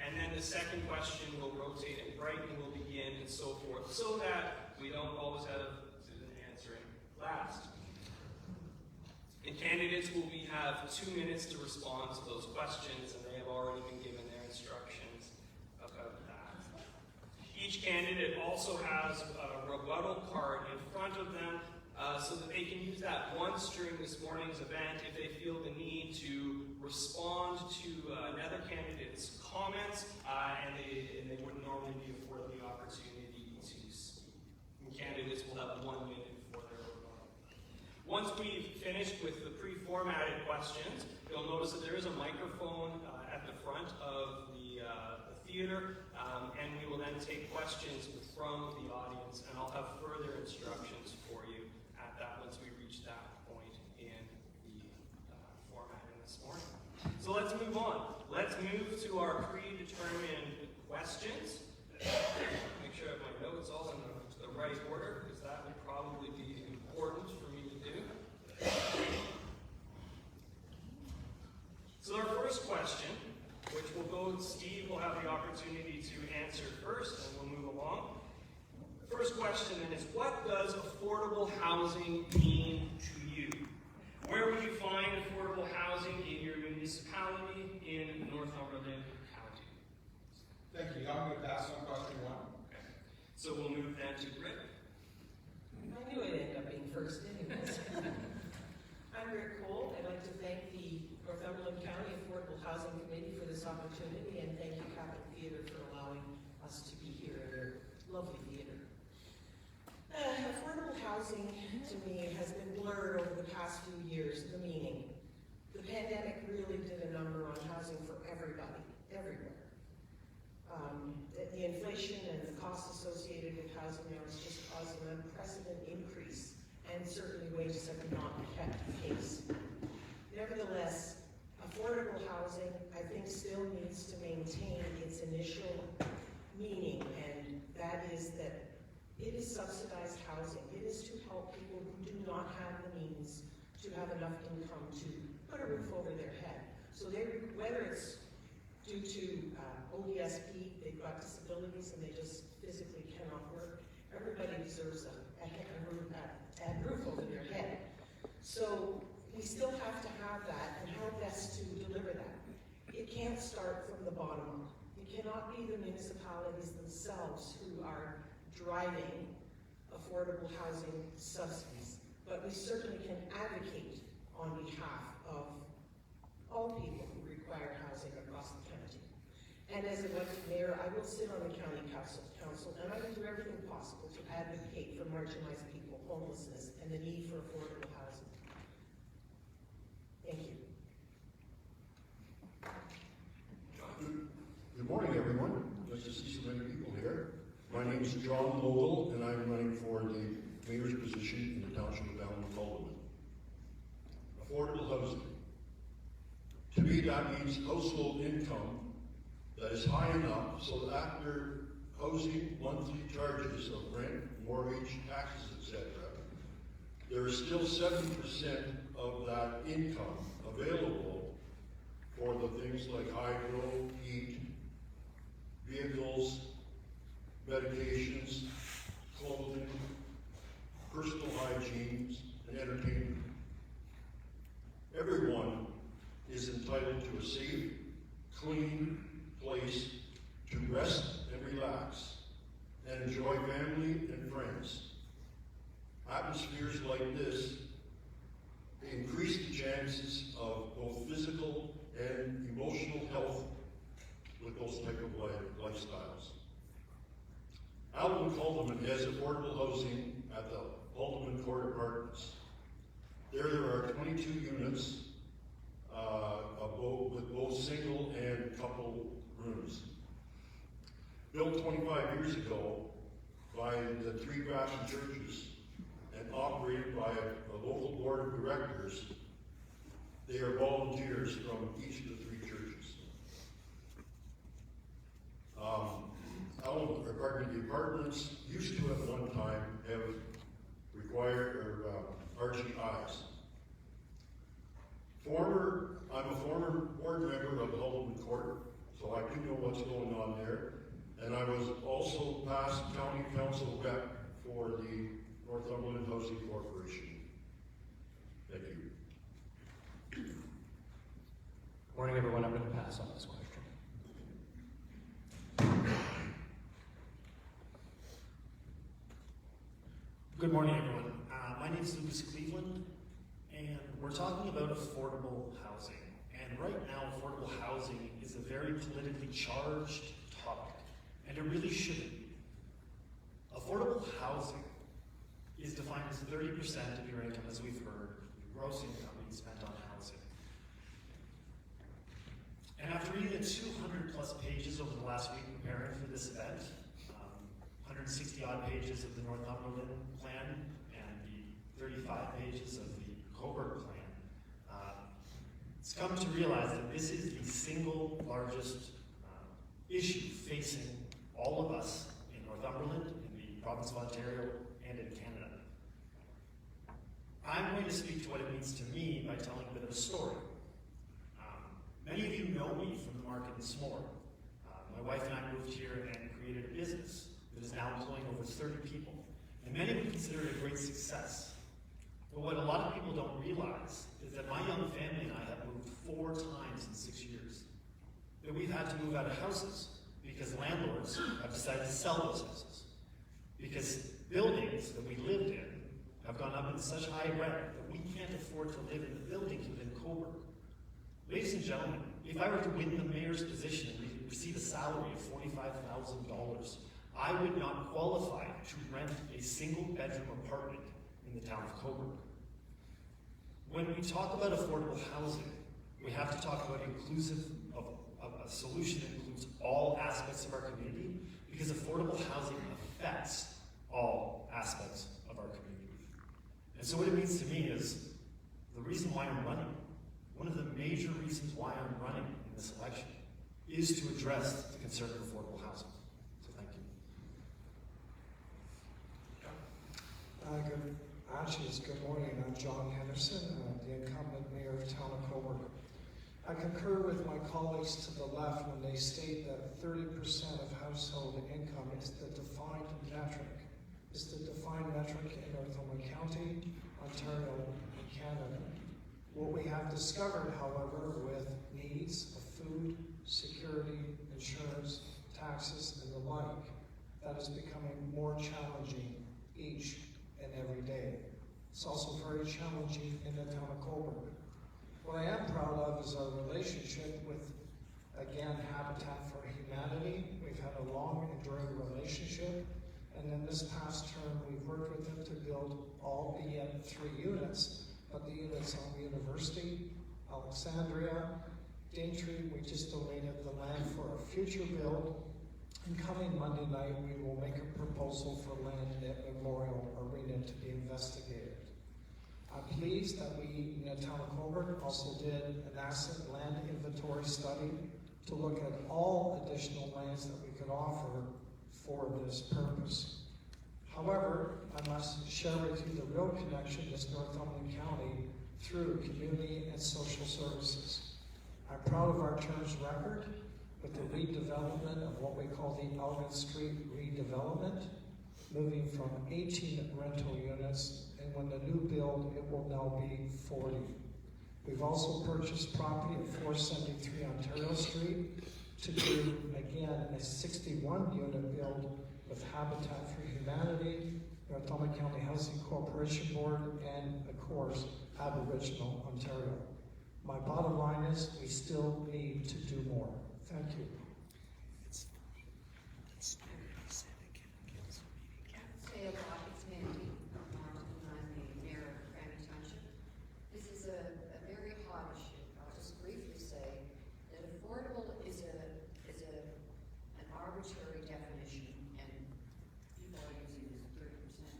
and then the second question will rotate and Brighton will begin and so forth, so that we don't always have Susan answering last. And candidates will have 2 minutes to respond to those questions, and they have already been given their instructions about that. Each candidate also has a rebuttal card in front of them so that they can use that once during this morning's event if they feel the need to respond to another candidate's comments, and they wouldn't normally be afforded the opportunity to speak. And candidates will have 1 minute for their rebuttal. Once we've finished with the pre-formatted questions, you'll notice that there is a microphone at the front of the theater, and we will then take questions from the audience, and I'll have further instructions for you at that once we reach that point in the formatting this morning. So let's move on. Let's move to our predetermined questions. Make sure I have my notes all in the right order, because that would probably be important for me to do. So our first question, which will go, Steve will have the opportunity to answer first, and we'll move along. The first question then is, what does affordable housing mean to you? Where would you find affordable housing in your municipality in Northumberland County? Thank you. I'm going to pass on question one. Okay. So we'll move then to Rick. I knew I'd end up being first anyways. I'm Rick Cole. I'd like to thank the Northumberland County Affordable Housing Committee for this opportunity, and thank you, Capital Theatre, for allowing us to be here at your lovely theatre. Affordable housing, to me, has been blurred over the past few years, the meaning. The pandemic really did a number on housing for everybody, everywhere. The inflation and the costs associated with housing now has just caused an unprecedented increase, and certainly wages have not kept pace. Nevertheless, affordable housing, I think, still needs to maintain its initial meaning, and that is that it is subsidized housing. It is to help people who do not have the means to have enough income to put a roof over their head. So whether it's due to ODSP, they've got disabilities and they just physically cannot work, everybody deserves a roof over their head. So we still have to have that, and how best to deliver that. It can't start from the bottom up. It cannot be the municipalities themselves who are driving affordable housing subsidies, but we certainly can advocate on behalf of all people who require housing across the county. And as elected mayor, I will sit on the county council, and I will do everything possible to advocate for marginalized people, homelessness, and the need for affordable housing. Thank you. Good morning, everyone. Nice to see so many people here. My name is John Mogul, and I'm running for the mayor's position in the township of Allen-Cullinan. Affordable housing. To me, that means household income that is high enough so that after housing monthly charges of rent, mortgage, taxes, etc., there is still 70% of that income available for the things like hydro, heat, vehicles, medications, clothing, personal hygiene, and entertainment. Everyone is entitled to a safe, clean place to rest and relax and enjoy family and friends. Atmospheres like this increase the chances of both physical and emotional health with those type of lifestyles. Allen-Cullinan has affordable housing at the Alderman Court Apartments. There are 22 units with both single and couple rooms. Built 25 years ago by the three Grafton churches and operated by a local board of directors. They are volunteers from each of the three churches. The apartments used to at one time have required RGIs. I'm a former board member of Alderman Court, so I do know what's going on there. And I was also past county council rep for the Northumberland Housing Corporation. Thank you. Morning, everyone. I'm going to pass on this question. Good morning, everyone. My name is Lucas Cleveland, and we're talking about affordable housing. And right now, affordable housing is a very politically charged topic, and it really shouldn't be. Affordable housing is defined as 30% of your income, as we've heard, gross income being spent on housing. And after reading the 200 plus pages over the last week preparing for this event, 160 odd pages of the Northumberland plan and the 35 pages of the Coburg plan, it's come to realize that this is the single largest issue facing all of us in Northumberland, in the province of Ontario, and in Canada. I'm going to speak to what it means to me by telling a bit of a story. Many of you know me from the market in S'more. My wife and I moved here and created a business that is now employing over 30 people. And many would consider it a great success. But what a lot of people don't realize is that my young family and I have moved 4 times in 6 years. That we've had to move out of houses because landlords have decided to sell those houses. Because buildings that we lived in have gone up in such high rent that we can't afford to live in the buildings within Coburg. Ladies and gentlemen, if I were to win the mayor's position and receive a salary of $45,000, I would not qualify to rent a single bedroom apartment in the town of Coburg. When we talk about affordable housing, we have to talk about a solution that includes all aspects of our community, because affordable housing affects all aspects of our community. And so what it means to me is the reason why I'm running, one of the major reasons why I'm running in this election, is to address the concern of affordable housing. So thank you. Good morning. I'm John Henderson, the incumbent mayor of town of Coburg. I concur with my colleagues to the left when they state that 30% of household income is the defined metric. It's the defined metric in Northumberland County, Ontario, and Canada. What we have discovered, however, with needs of food, security, insurance, taxes, and the like, that is becoming more challenging each and every day. It's also very challenging in the town of Coburg. What I am proud of is our relationship with, again, Habitat for Humanity. We've had a long, enduring relationship, and in this past term, we've worked with them to build, albeit 3 units, but the units on University, Alexandria, Daintree. We just donated the land for a future build. And coming Monday night, we will make a proposal for land at Mayoral Arena to be investigated. I'm pleased that we, in the town of Coburg, also did an asset land inventory study to look at all additional lands that we could offer for this purpose. However, I must share with you the real connection is Northumberland County through community and social services. I'm proud of our terms record with the redevelopment of what we call the Elgin Street redevelopment, moving from 18 rental units, and when the new build, it will now be 40. We've also purchased property at 473 Ontario Street to do, again, a 61-unit build with Habitat for Humanity, Northumberland County Housing Corporation Board, and, of course, Aboriginal Ontario. My bottom line is we still need to do more. Thank you. Hey, it's Mandy. I'm the mayor of Granite Township. This is a very hot issue. I'll just briefly say that affordable is an arbitrary definition, and people are using this 30%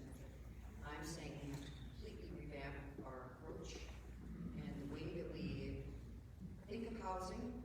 measure. I'm saying we have to completely revamp our approach and the way that we think of housing.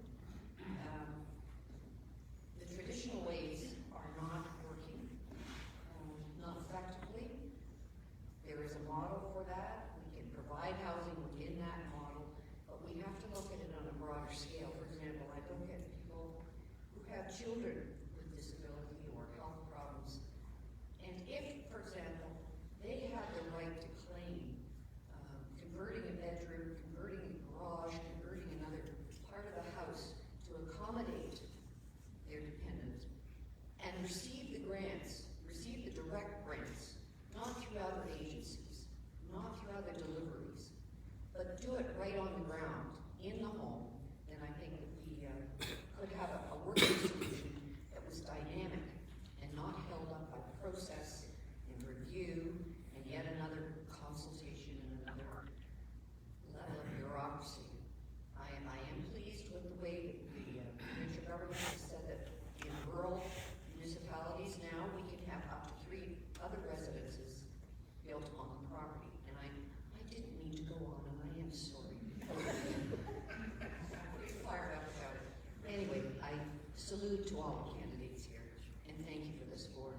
salute to all the candidates here, and thank you for this board.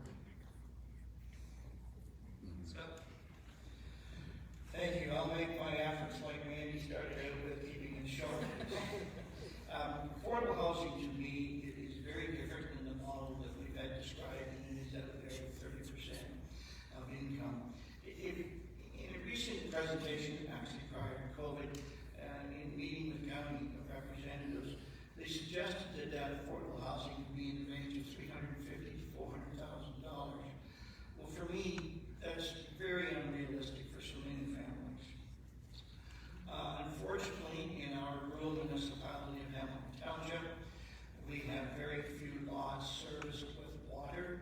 Scott? Thank you. I'll make my efforts like Mandy started out with, keeping it short. Affordable housing to me is very different than the model that we've had described, and it is out there with 30% of income. In a recent presentation, actually prior to COVID, in meeting with county representatives, they suggested that affordable housing would be in the range of $350,000 to $400,000. Well, for me, that's very unrealistic for so many families. Unfortunately, in our rural municipality of Hamilton Township, we have very few lots serviced with water,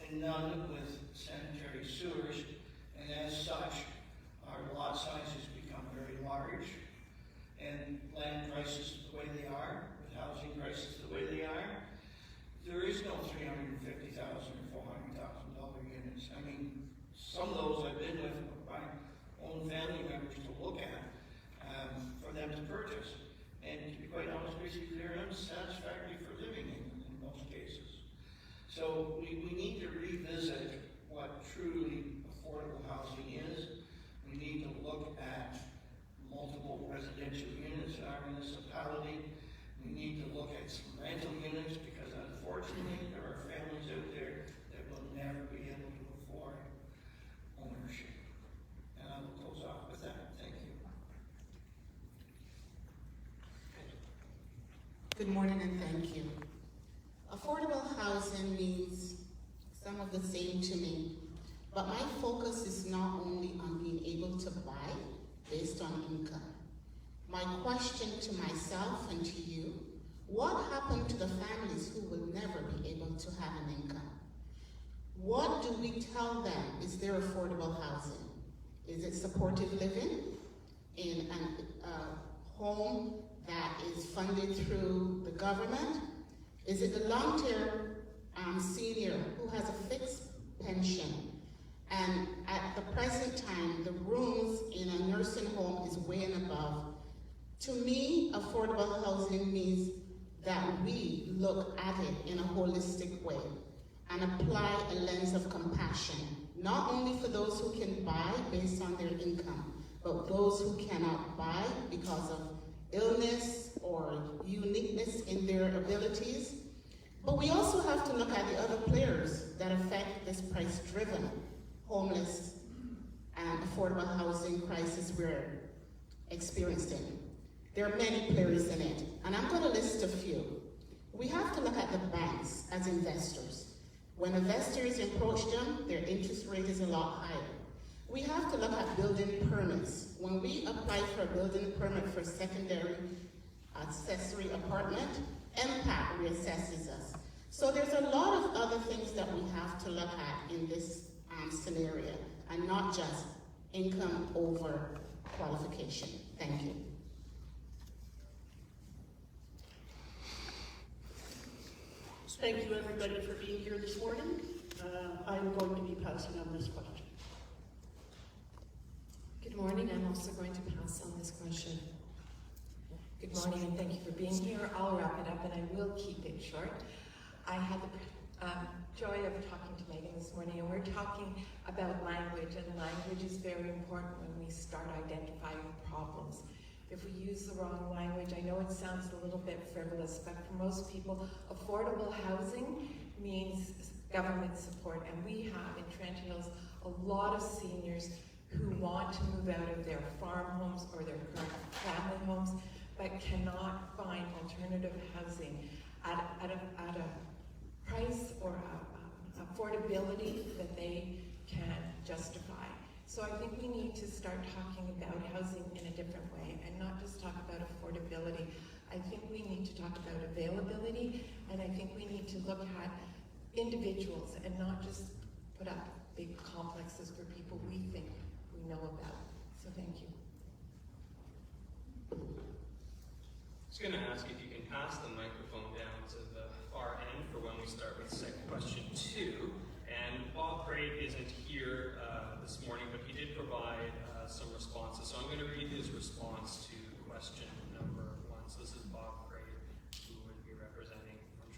and none with sanitary sewers, and as such, our lot sizes become very large, and land prices the way they are, with housing prices the way they are, there is no $350,000 or $400,000 units. I mean, some of those I've been with my own family members to look at for them to purchase. And to be quite honest with you, they're unsatisfactory for living in most cases. So we need to revisit what truly affordable housing is. We need to look at multiple residential units in our municipality. We need to look at some rental units because unfortunately there are families out there that will never be able to afford ownership. And I will close off with that. Thank you. Good morning and thank you. Affordable housing means some of the same to me, but my focus is not only on being able to buy based on income. My question to myself and to you, what happened to the families who will never be able to have an income? What do we tell them is their affordable housing? Is it supportive living in a home that is funded through the government? Is it the long-term senior who has a fixed pension? And at the present time, the rooms in a nursing home is way and above. To me, affordable housing means that we look at it in a holistic way and apply a lens of compassion, not only for those who can buy based on their income, but those who cannot buy because of illness or uniqueness in their abilities. But we also have to look at the other players that affect this price-driven, homeless, and affordable housing crisis we're experiencing. There are many players in it, and I'm going to list a few. We have to look at the banks as investors. When investors approach them, their interest rate is a lot higher. We have to look at building permits. When we apply for a building permit for secondary accessory apartment, MPAC reassesses us. So there's a lot of other things that we have to look at in this scenario, and not just income over qualification. Thank you. Thank you, everybody, for being here this morning. I'm going to be passing on this question. Good morning. I'm also going to pass on this question. Good morning, and thank you for being here. I'll wrap it up, and I will keep it short. I had the joy of talking to Megan this morning, and we're talking about language, and language is very important when we start identifying problems. If we use the wrong language, I know it sounds a little bit frivolous, but for most people, affordable housing means government support, and we have in Trent Hills a lot of seniors who want to move out of their farm homes or their current family homes, but cannot find alternative housing at a price or affordability that they can justify. So I think we need to start talking about housing in a different way and not just talk about affordability. I think we need to talk about availability, and I think we need to look at individuals and not just put up big complexes for people we think we know about. So thank you. I was going to ask if you can pass the microphone down to the far end for when we start with second question 2. And Bob Craig isn't here this morning, but he did provide some responses. So I'm going to read his response to question number 1. So this is Bob Craig, who would be representing from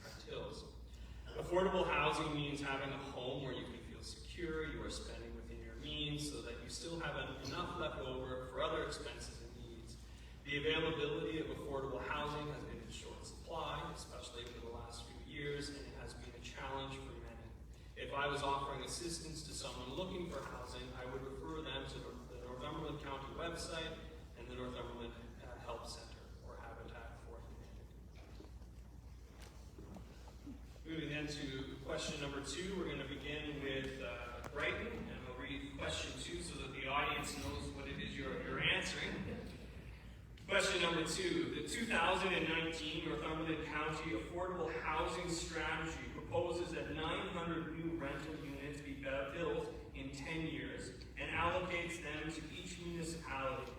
Affordable housing means having a home where you can feel secure, you are spending within your means so that you still have enough left over for other expenses and needs. The availability of affordable housing has been in short supply, especially over the last few years, and it has been a challenge for many. If I was offering assistance to someone looking for housing, I would refer them to the Northumberland County website and the Northumberland Help Center or Habitat for Humanity. Moving then to question number 2, we're going to begin with Brighton, and I'll read question 2 so that the audience knows what it is you're answering. Question number 2, the 2019 Northumberland County Affordable Housing Strategy proposes that 900 new rental units be built in 10 years and allocates them to each municipality.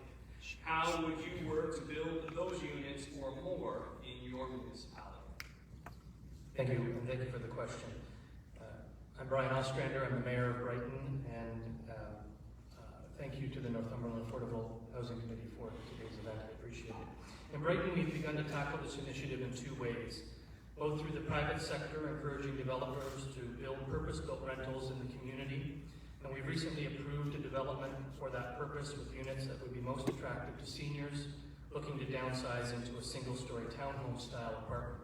How would you work to build those units or more in your municipality? Thank you, and thank you for the question. I'm Brian Ostrander, I'm the Mayor of Brighton, and thank you to the Northumberland Affordable Housing Committee for today's event, I appreciate it. In Brighton, we've begun to tackle this initiative in 2 ways, both through the private sector, encouraging developers to build purpose-built rentals in the community, and we've recently approved a development for that purpose with units that would be most attractive to seniors looking to downsize into a single-story townhome-style apartment.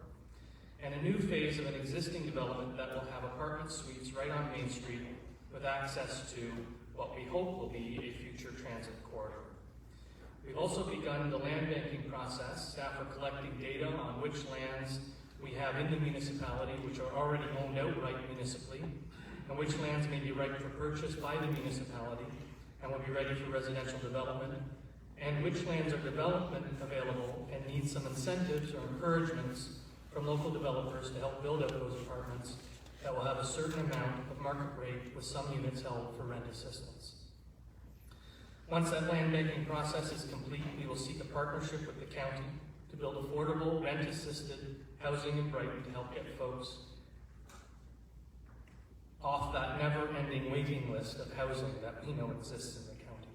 And a new phase of an existing development that will have apartment suites right on Main Street with access to what we hope will be a future transit corridor. We've also begun the land banking process. Staff are collecting data on which lands we have in the municipality which are already owned outright municipally, and which lands may be ripe for purchase by the municipality and will be ready for residential development, and which lands are development available and need some incentives or encouragements from local developers to help build out those apartments that will have a certain amount of market rate with some units held for rent assistance. Once that land banking process is complete, we will seek a partnership with the county to build affordable, rent-assisted housing in Brighton to help get folks off that never-ending waiting list of housing that we know exists in the county.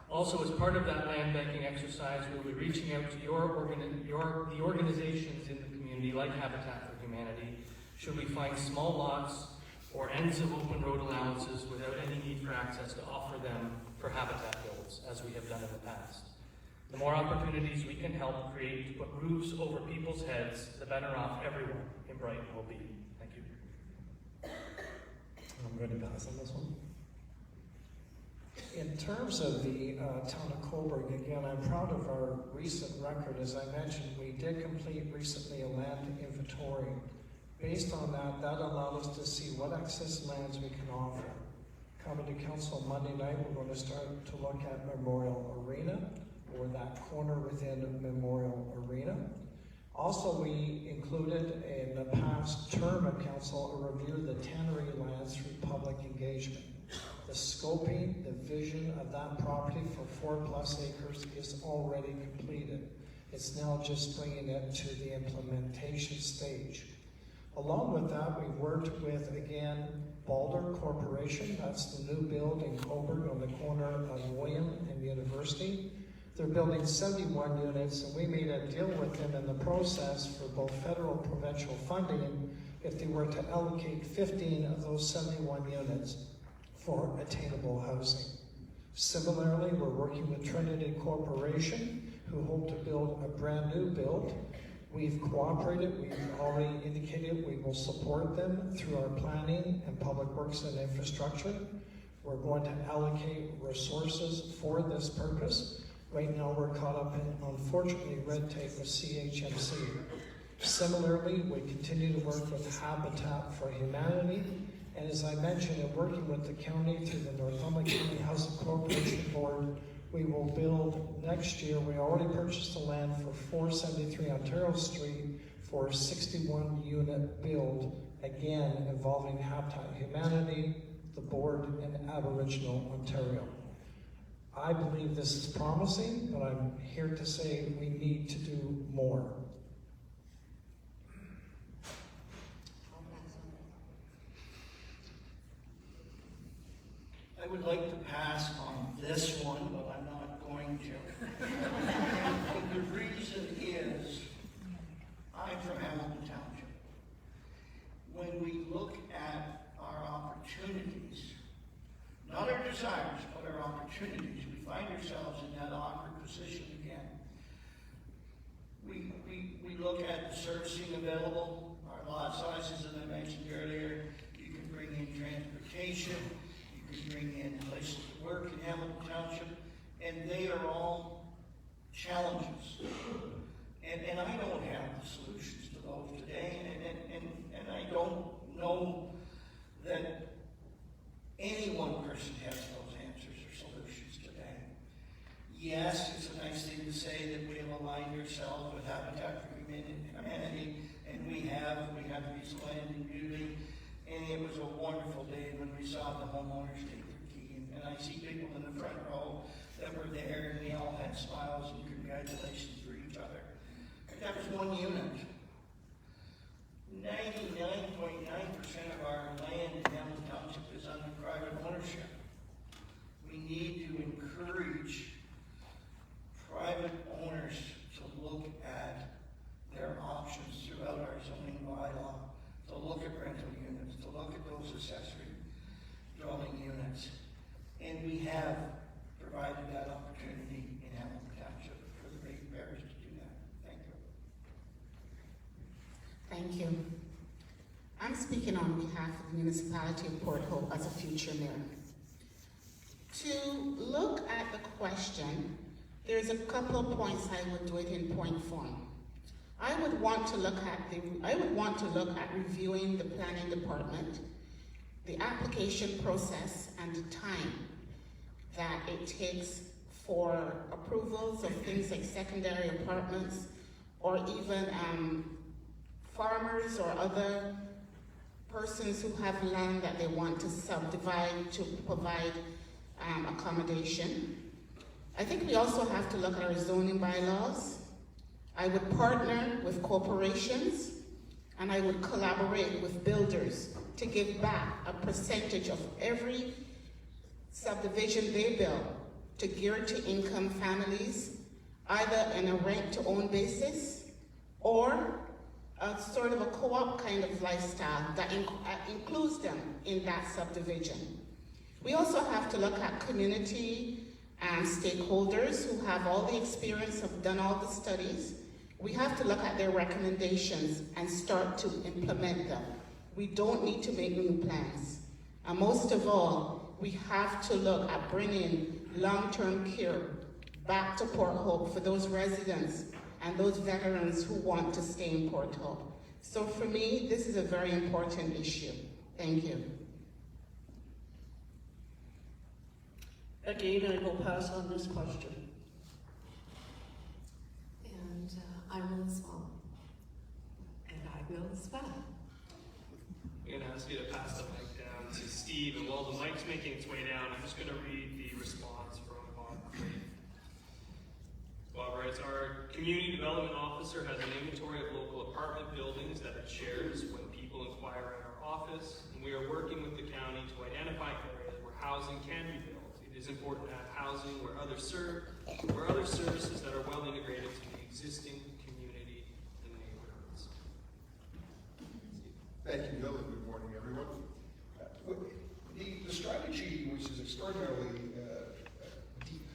Also, as part of that land banking exercise, we'll be reaching out to the organizations in the community, like Habitat for Humanity, should we find small lots or ends of open road allowances without any need for access to offer them for habitat builds, as we have done in the past. The more opportunities we can help create to put roofs over people's heads, the better off everyone in Brighton will be. Thank you. I'm going to pass on this one. In terms of the town of Coburg, again, I'm proud of our recent record. As I mentioned, we did complete recently a land inventory. Based on that, that allowed us to see what excess lands we can offer. Coming to council Monday night, we're going to start to look at Memorial Arena, or that corner within Memorial Arena. Also, we included in the past term of council a review of the tannery lands through public engagement. The scoping, the vision of that property for 4+ acres is already completed. It's now just bringing it to the implementation stage. Along with that, we've worked with, again, Balder Corporation. That's the new build in Coburg on the corner of William and University. They're building 71 units, and we made a deal with them in the process for both federal and provincial funding if they were to allocate 15 of those 71 units for attainable housing. Similarly, we're working with Trinity Corporation, who hope to build a brand new build. We've cooperated, we've already indicated we will support them through our planning and public works and infrastructure. We're going to allocate resources for this purpose. Right now we're caught up in, unfortunately, red tape with CHMC. Similarly, we continue to work with Habitat for Humanity, and as I mentioned, in working with the county through the Northumberland County Housing Corporation Board, we will build next year. We already purchased the land for 473 Ontario Street for a 61-unit build, again involving Habitat Humanity, the board, and Aboriginal Ontario. I believe this is promising, but I'm here to say we need to do more. I would like to pass on this one, but I'm not going to. The reason is, I'm from Hamilton Township. When available. Our lot sizes, as I mentioned earlier, you can bring in transportation, you can bring in places to work in Hamilton Township, and they are all challenges. And I don't have the solutions to those today, and I don't know that any one person has those answers or solutions today. Yes, it's a nice thing to say that we have aligned ourselves with Habitat for Humanity, and we have these land and beauty, and it was a wonderful day when we saw the homeowners take their key, and I see people in the front row that were there, and they all had smiles and congratulations for each other. That was one unit. 99.9% of our land in Hamilton Township is under private ownership. We need to encourage private owners to look at their options throughout our zoning bylaw, to look at rental units, to look at those accessory dwelling units. And we have provided that opportunity in Hamilton Township for the ratepayers to do that. Thank you. Thank you. I'm speaking on behalf of the municipality of Port Hope as a future mayor. To look at the question, there's a couple of points I would do it in point form. I would want to look at reviewing the planning department, the application process, and the time that it takes for approvals of things like secondary apartments, or even farmers or other persons who have land that they want to subdivide to provide accommodation. I think we also have to look at our zoning bylaws. I would partner with corporations, and I would collaborate with builders to give back a percentage of every subdivision they build to gear to income families, either in a rent-to-own basis or a sort of a co-op kind of lifestyle that includes them in that subdivision. We also have to look at community and stakeholders who have all the experience, have done all the studies. We have to look at their recommendations and start to implement them. We don't need to make new plans. And most of all, we have to look at bringing long-term care back to Port Hope for those residents and those veterans who want to stay in Port Hope. So for me, this is a very important issue. Thank you. Again, I will pass on this question. And I will as well. And I will as well. I'm going to ask you to pass the mic down to Steve, and while the mic's making its way down, I'm just going to read the response from Bob Craig. Bob writes, our community development officer has an inventory of local apartment buildings that it shares when people inquire at our office, and we are working with the county to identify areas where housing can be built. It is important to have housing where other services that are well integrated to the existing community and neighborhoods. Thank you, Bill, and good morning, everyone. The strategy, which is extraordinarily deep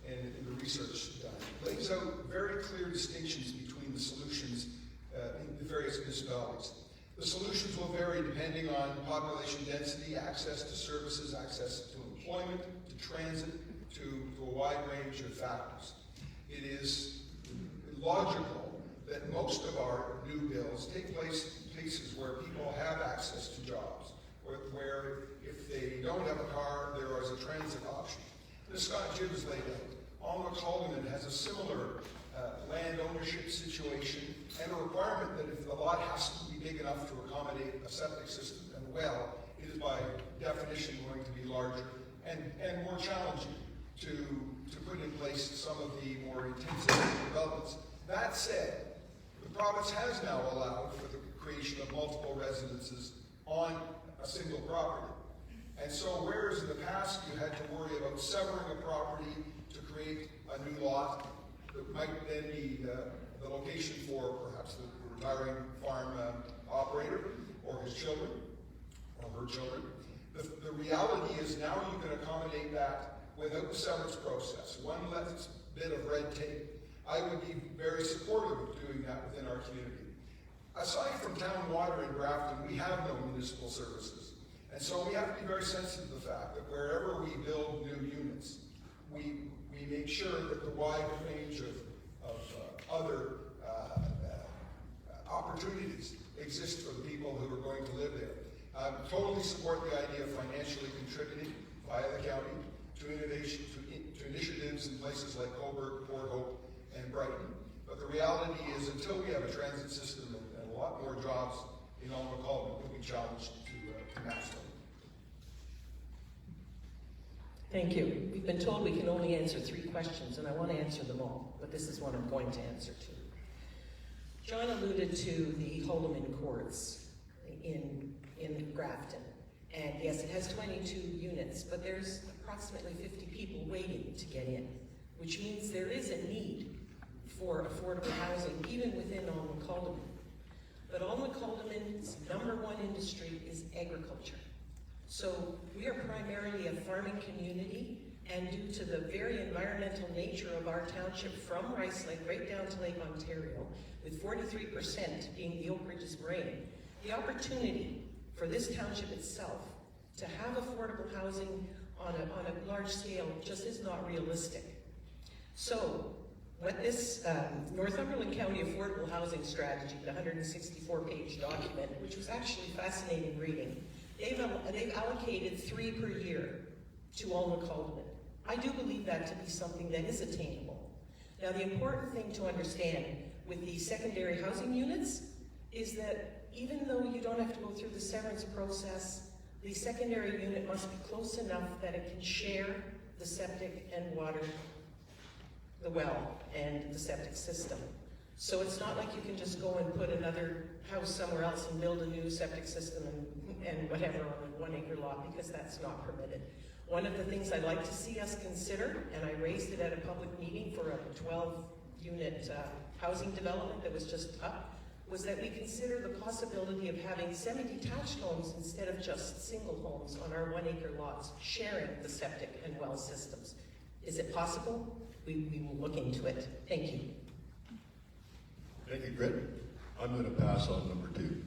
in the research done, lays out very clear distinctions between the solutions in the various municipalities. The solutions will vary depending on population density, access to services, access to employment, to transit, to a wide range of factors. It is logical that most of our new builds take place in places where people have access to jobs, where if they don't have a car, there is a transit option. As Scott Gibbs laid out, Alnwick Haldeman has a similar land ownership situation and a requirement that if the lot has to be big enough to accommodate a septic system and well, it is by definition going to be larger and more challenging to put in place some of the more intensive developments. That said, the province has now allowed for the creation of multiple residences on a single property. And so whereas in the past you had to worry about severing a property to create a new lot that might then be the location for perhaps the retiring farm operator or his children or her children, the reality is now you can accommodate that without the severance process, one less bit of red tape. I would be very supportive of doing that within our community. Aside from town water in Grafton, we have no municipal services. And so we have to be very sensitive to the fact that wherever we build new units, we make sure that the wide range of other opportunities exist for the people who are going to live there. Totally support the idea of financially contributing via the county to innovation, to initiatives in places like Cobourg, Port Hope, and Brighton. But the reality is, until we have a transit system and a lot more jobs in Alma-Colman, we'll be challenged to match them. Thank you. We've been told we can only answer 3 questions, and I want to answer them all, but this is one I'm going to answer to. John alluded to the Holloman courts in Grafton. And yes, it has 22 units, but there's approximately 50 people waiting to get in, which means there is a need for affordable housing, even within Alma-Colman. But Alma-Colman's #1 industry is agriculture. So we are primarily a farming community, and due to the very environmental nature of our township from Rice Lake right down to Lake Ontario, with 43% being the Oak Ridges Moraine, the opportunity for this township itself to have affordable housing on a large scale just is not realistic. So what this Northumberland County Affordable Housing Strategy, the 164-page document, which was actually fascinating reading, they've allocated 3 per year to Alma-Colman. I do believe that to be something that is attainable. Now, the important thing to understand with the secondary housing units is that even though you don't have to go through the severance process, the secondary unit must be close enough that it can share the septic and water, the well and the septic system. So it's not like you can just go and put another house somewhere else and build a new septic system and whatever on a 1-acre lot, because that's not permitted. One of the things I'd like to see us consider, and I raised it at a public meeting for a 12-unit housing development that was just up, was that we consider the possibility of having semi-detached homes instead of just single homes on our 1-acre lots, sharing the septic and well systems. Is it possible? We will look into it. Thank you. Thank you, Grit. I'm going to pass on number 2.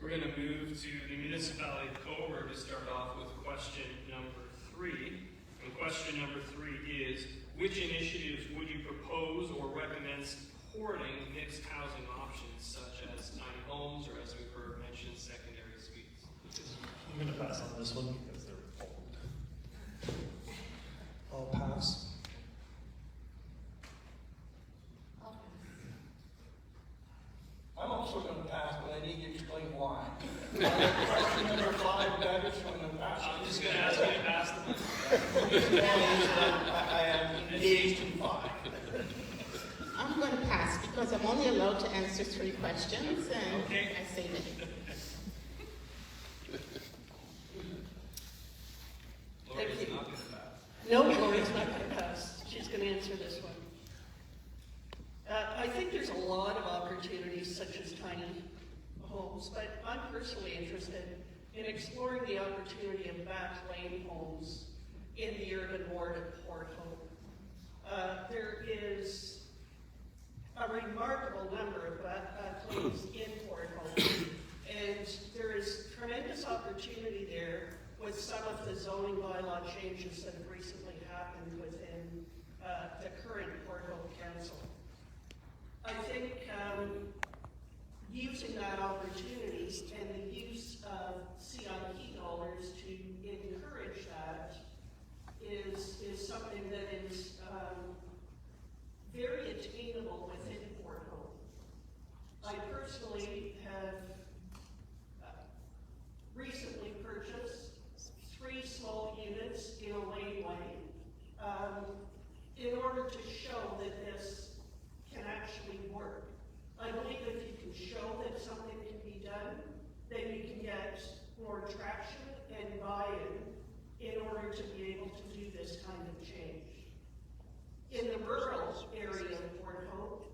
We're going to move to the municipality of Cobourg to start off with question number 3. And question number 3 is, which initiatives would you propose or recommend supporting mixed housing options such as tiny homes or, as we've heard mentioned, secondary suites? I'm going to pass on this one because they're old. I'll pass. I'm also going to pass, but I need to explain why. Question number 5, that is going to pass. I'm just going to ask you to pass them. I am engaged in 5. I'm going to pass because I'm only allowed to answer 3 questions, and Okay. I save it. Lori's Thank you. not going to pass. No, Lori's not going to pass. She's going to answer this one. I think there's a lot of opportunities such as tiny homes, but I'm personally interested in exploring the opportunity of back lane homes in the urban ward of Port Hope. There is a remarkable number of back lanes in Port Hope, and there is tremendous opportunity there with some of the zoning bylaw changes that have recently happened within the current Port Hope Council. I think using that opportunity and the use of CIP dollars to encourage that is something that is very attainable within Port Hope. I personally have recently purchased 3 small units in a laneway in order to show that this can actually work. I believe if you can show that something can be done, then you can get more traction and buy-in in order to be able to do this kind of change. In the rural area of Port Hope,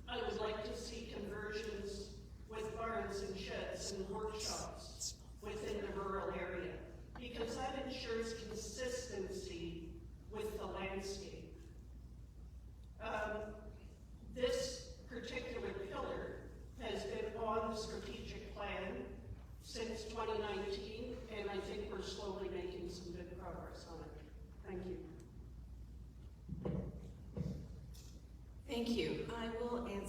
I would like to see conversions with barns and sheds and workshops within the rural area, because that ensures consistency with the landscape. This particular pillar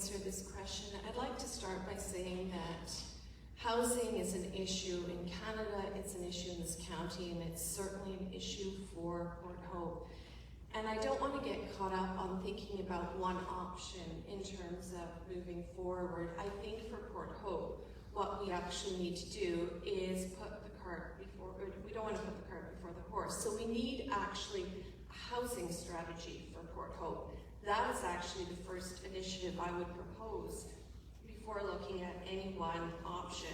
answer this question. I'd like to start by saying that housing is an issue in Canada, it's an issue in this county, and it's certainly an issue for Port Hope. And I don't want to get caught up on thinking about one option in terms of moving forward. I think for Port Hope, what we actually need to do is put the cart before, we don't want to put the cart before the horse. So we need actually a housing strategy for Port Hope. That is actually the first initiative I would propose before looking at any one option.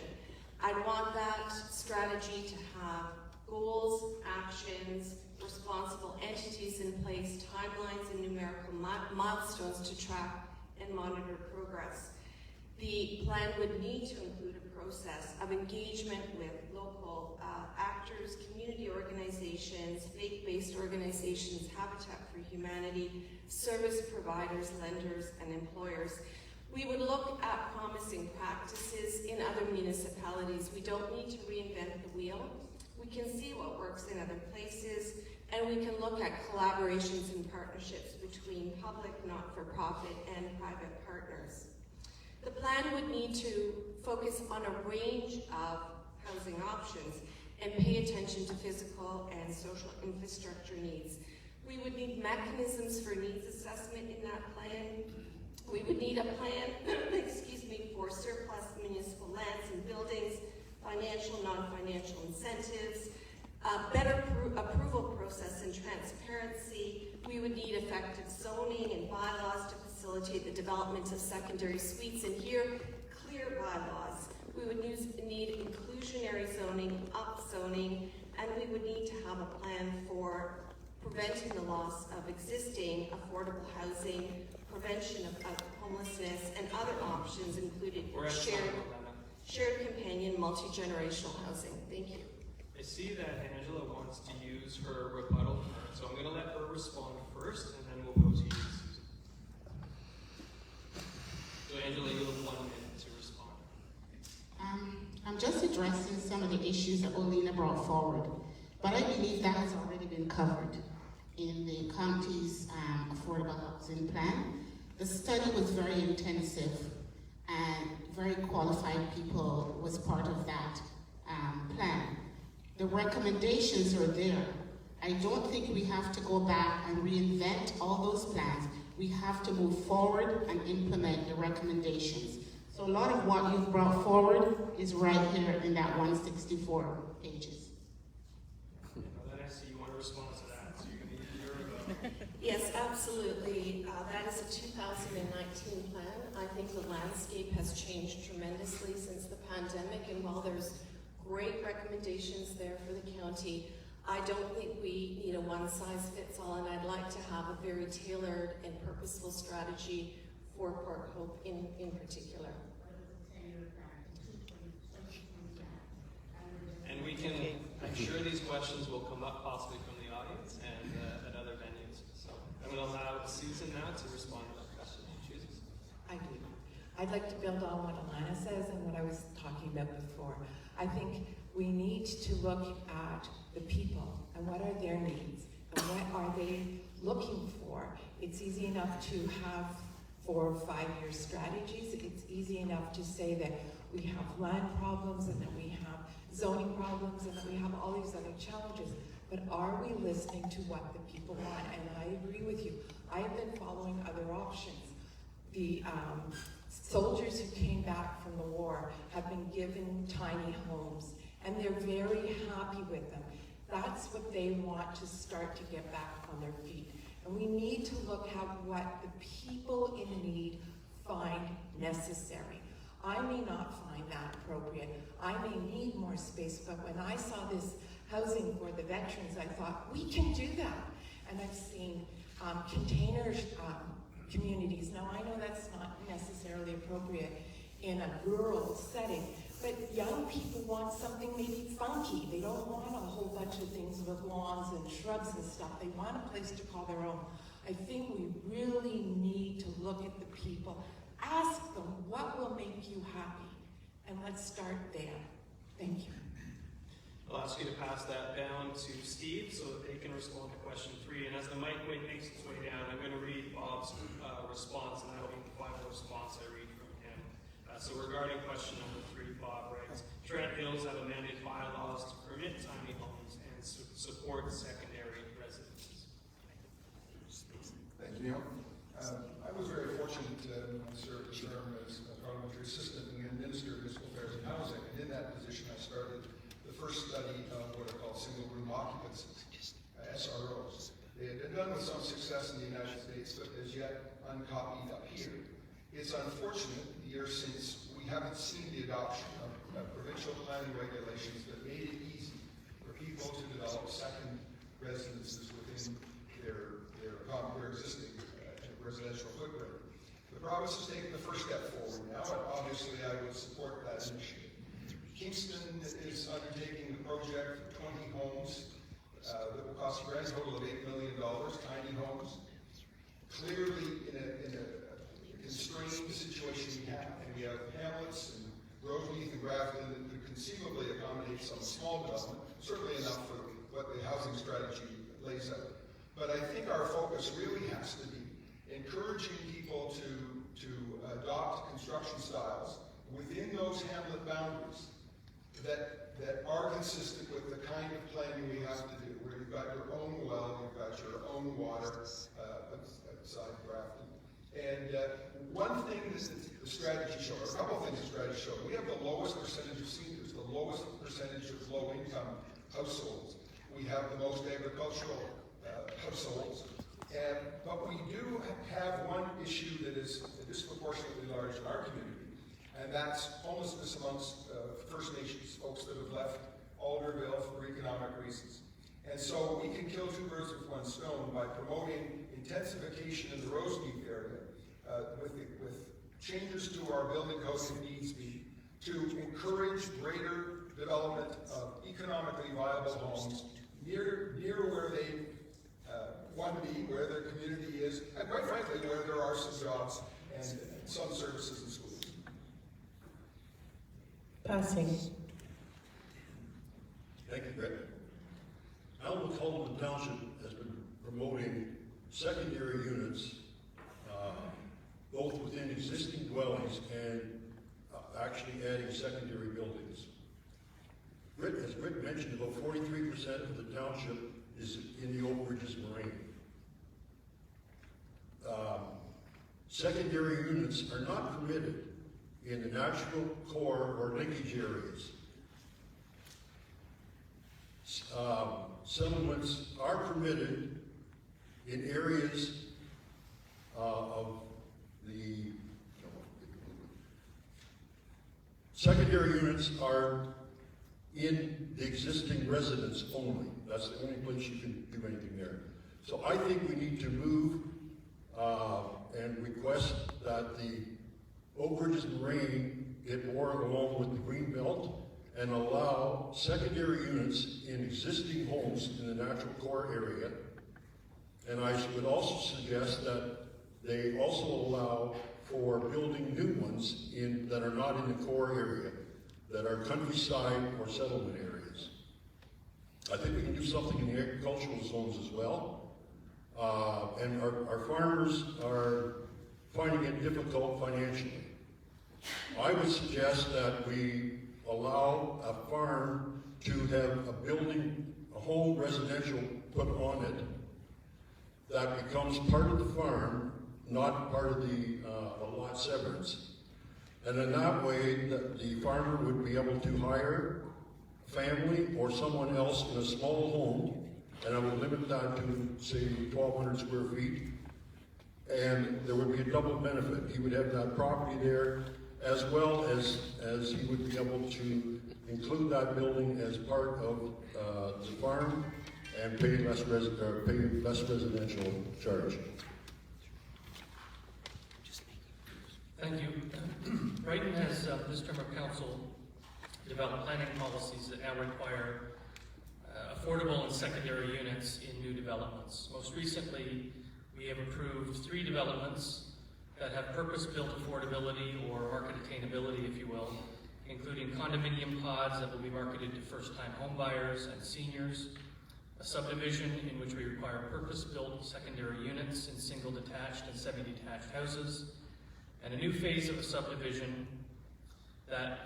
I'd want that strategy to have goals, actions, responsible entities in place, timelines and numerical milestones to track and monitor progress. The plan would need to include a process of engagement with local actors, community organizations, faith-based organizations, Habitat for Humanity, service providers, lenders, and employers. We would look at promising practices in other municipalities. We don't need to reinvent the wheel. We can see what works in other places, and we can look at collaborations and partnerships between public, not-for-profit, and private partners. The plan would need to focus on a range of housing options and pay attention to physical and social infrastructure needs. We would need mechanisms for needs assessment in that plan. We would need a plan, for surplus municipal lands and buildings, financial, non-financial incentives, better approval process and transparency. We would need effective zoning and bylaws to facilitate the development of secondary suites, and here, clear bylaws. We would need inclusionary zoning, upzoning, and we would need to have a plan for preventing the loss of existing affordable housing, prevention of homelessness, and other options including shared companion, multi-generational housing. Thank you. I see that Angela wants to use her rebuttal card, so I'm going to let her respond first, and then we'll go to you, Susan. So Angela, you have 1 minute to respond. I'm just addressing some of the issues that Olena brought forward, but I believe that has already been covered in the county's affordable housing plan. The study was very intensive, and very qualified people was part of that plan. The recommendations are there. I don't think we have to go back and reinvent all those plans. We have to move forward and implement the recommendations. So a lot of what you've brought forward is right here in that 164 pages. Then I see you want to respond to that, so you're going to use your rebuttal. Yes, absolutely. That is a 2019 plan. I think the landscape has changed tremendously since the pandemic, and while there's great recommendations there for the county, I don't think we need a one-size-fits-all, and I'd like to have a very tailored and purposeful strategy for Port Hope in particular. And we can, I'm sure these questions will come up possibly from the audience and at other venues. So I'm going to allow Susan now to respond to that question she chooses. I do. I'd like to build on what Alana says and what I was talking about before. I think we need to look at the people and what are their needs and what are they looking for. It's easy enough to have 4 or 5 year strategies. It's easy enough to say that we have land problems and that we have zoning problems and that we have all these other challenges. But are we listening to what the people want? And I agree with you. I have been following other options. The soldiers who came back from the war have been given tiny homes, and they're very happy with them. That's what they want to start to get back on their feet. And we need to look at what the people in need find necessary. I may not find that appropriate. I may need more space, but when I saw this housing for the veterans, I thought, we can do that. And I've seen container communities. Now, I know that's not necessarily appropriate in a rural setting, but young people want something maybe funky. They don't want a whole bunch of things with lawns and shrubs and stuff. They want a place to call their own. I think we really need to look at the people, ask them what will make you happy, and let's start there. Thank you. I'll ask you to pass that down to Steve so that they can respond to question 3. And as the mic makes its way down, I'm going to read Bob's response, and that'll be the final response I read from him. So regarding question number 3, Bob writes, Trent Hills have amended bylaws to permit tiny homes and support secondary residences. Thank you, Neil. I was very fortunate to serve the term as a parliamentary assistant and Minister of Municipal Affairs and Housing, and in that position I started the first study of what are called single-room occupancies, SROs. They had been done with some success in the United States, but as yet uncopied up here. It's unfortunate, the year since, we haven't seen the adoption of provincial planning regulations that made it easy for people to develop second residences within their existing residential footprint. The province has taken the first step forward now, and obviously I would support that initiative. Kingston is undertaking the project for 20 homes that will cost a grand total of $8 million, tiny homes. Clearly, in a constrained situation we have hamlets and Rosemeath and Grafton that could conceivably accommodate some small development, certainly enough for what the housing strategy lays out. But I think our focus really has to be encouraging people to adopt construction styles within those hamlet boundaries that are consistent with the kind of planning we have to do, where you've got your own well, you've got your own water outside Grafton. And one thing that the strategy showed, a couple of things the strategy showed, we have the lowest percentage of seniors, the lowest percentage of low-income households. We have the most agricultural households. But we do have one issue that is disproportionately large in our community, and that's homelessness amongst First Nations, folks that have left Alderville for economic reasons. And so we can kill 2 birds with 1 stone by promoting intensification in the Rosemeath area with changes to our building code if needs be, to encourage greater development of economically viable homes near where they want to be, where their community is, and quite frankly, where there are some jobs and some services and schools. Passing. Thank you, Brett. Northumberland Township has been promoting secondary units, both within existing dwellings and actually adding secondary buildings. As Britt mentioned, about 43% of the township is in the Oak Ridges Moraine. Secondary units are not permitted in the natural core or linkage areas. Settlements are permitted in areas of the secondary units are in the existing residence only. That's the only place you can do anything there. So I think we need to move and request that the Oak Ridges Moraine get more along with the green belt and allow secondary units in existing homes in the natural core area. And I would also suggest that they also allow for building new ones that are not in the core area, that are countryside or settlement areas. I think we can do something in the agricultural zones as well. And our farmers are finding it difficult financially. I would suggest that we allow a farm to have a home residential put on it that becomes part of the farm, not part of the lot severance. And in that way, the farmer would be able to hire a family or someone else in a small home, and I would limit that to, say, 1,200 square feet, and there would be a double benefit. He would have that property there, as well as he would be able to include that building as part of the farm and pay less residential charge. Thank you. Brighton has, this term of council, developed planning policies that now require affordable and secondary units in new developments. Most recently, we have approved 3 developments that have purpose-built affordability or market attainability, if you will, including condominium pods that will be marketed to first-time homebuyers and seniors, a subdivision in which we require purpose-built secondary units in single detached and semi-detached houses, and a new phase of a subdivision that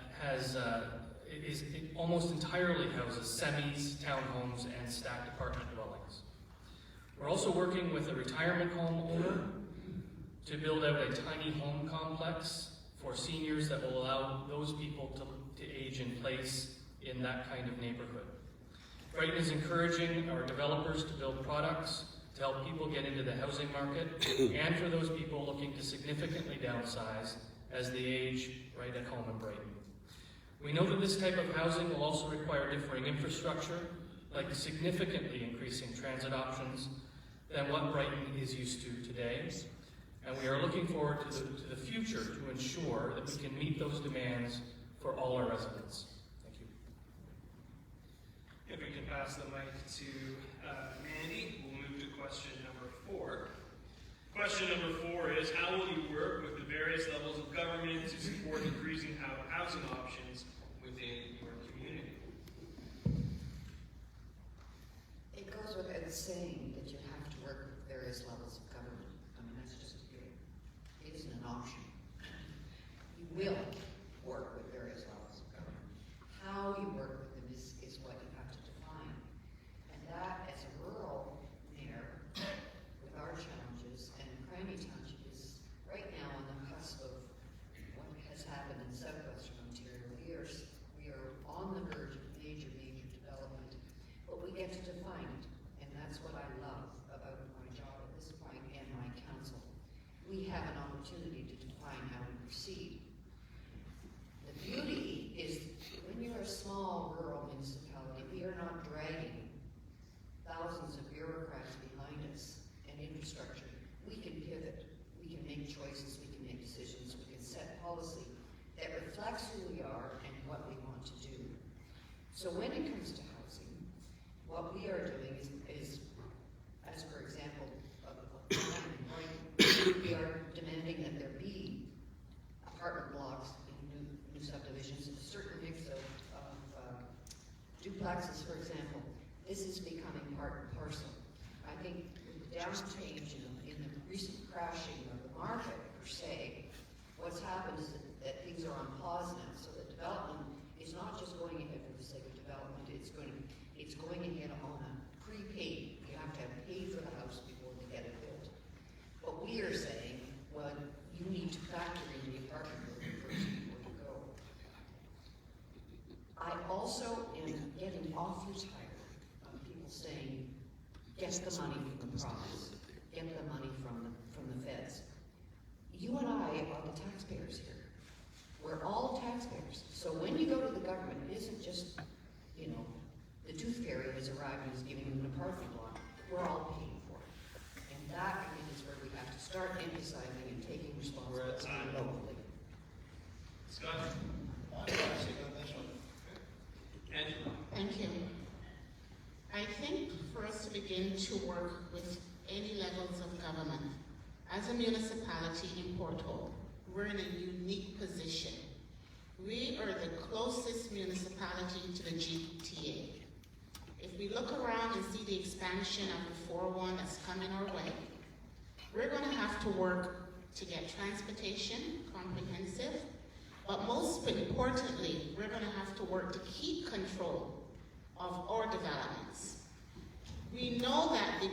it almost entirely houses semis, townhomes, and stacked apartment dwellings. We're also working with a retirement home owner to build out a tiny home complex for seniors that will allow those people to age in place in that kind of neighborhood. Brighton is encouraging our developers to build products to help people get into the housing market and for those people looking to significantly downsize as they age right at home in Brighton. We know that this type of housing will also require differing infrastructure, like significantly increasing transit options than what Brighton is used to today. And we are looking forward to the future to ensure that we can meet those demands for all our residents. Thank you. If we can pass the mic to Mandy, we'll move to question number 4. Question number 4 is, how will you work with the various levels of government to support increasing housing options within your community? It goes without saying that you have to work with various levels of government. I mean, that's just it isn't an option. You will work with various levels of government. How you work with them is what you have to define. And that, as a rural mayor, with our challenges, and Cranny Township is right now on the cusp of what has happened in southwestern Ontario. We are on the verge of major development, but we get to define it, and that's what I love about my job at this point and my council. We have an opportunity to define how we proceed. The beauty is when you're a small rural municipality, we are not dragging thousands of bureaucrats behind us and infrastructure. We can pivot, we can make choices, we can make decisions, we can set policy that reflects who we are and what we want to do. So when it comes to housing, what we are doing is as for example, we are demanding that there be apartment blocks in new subdivisions, a certain mix of duplexes, for example. This is becoming part and parcel. I think with the downstage in the recent crashing of the market, per se, what's happened is that things are on pause now, so the development is not just going ahead for the sake of development, it's going ahead on a prepaid. You have to have paid for the house before you get it built. But we are saying, well, you need to factor in the apartment building first before you go. I also am getting awfully tired of people saying, get the money from the province, get the money from the feds. You and I are the taxpayers here. We're all taxpayers. So when you go to the government, it isn't just, the tooth fairy has arrived and is giving you an apartment block. We're all paying for it. And that, I think, is where we have to start emphasizing and taking responsibility locally. Scott? I'd like to say on this one. Angela? Thank you. I think for us to begin to work with any levels of government, as a municipality in Port Hope, we're in a unique position. We are the closest municipality to the GTA. If we look around and see the expansion of the 401 that's coming our way, we're going to have to work to get transportation comprehensive, but most importantly, we're going to have to work to keep control of our developments. We know that the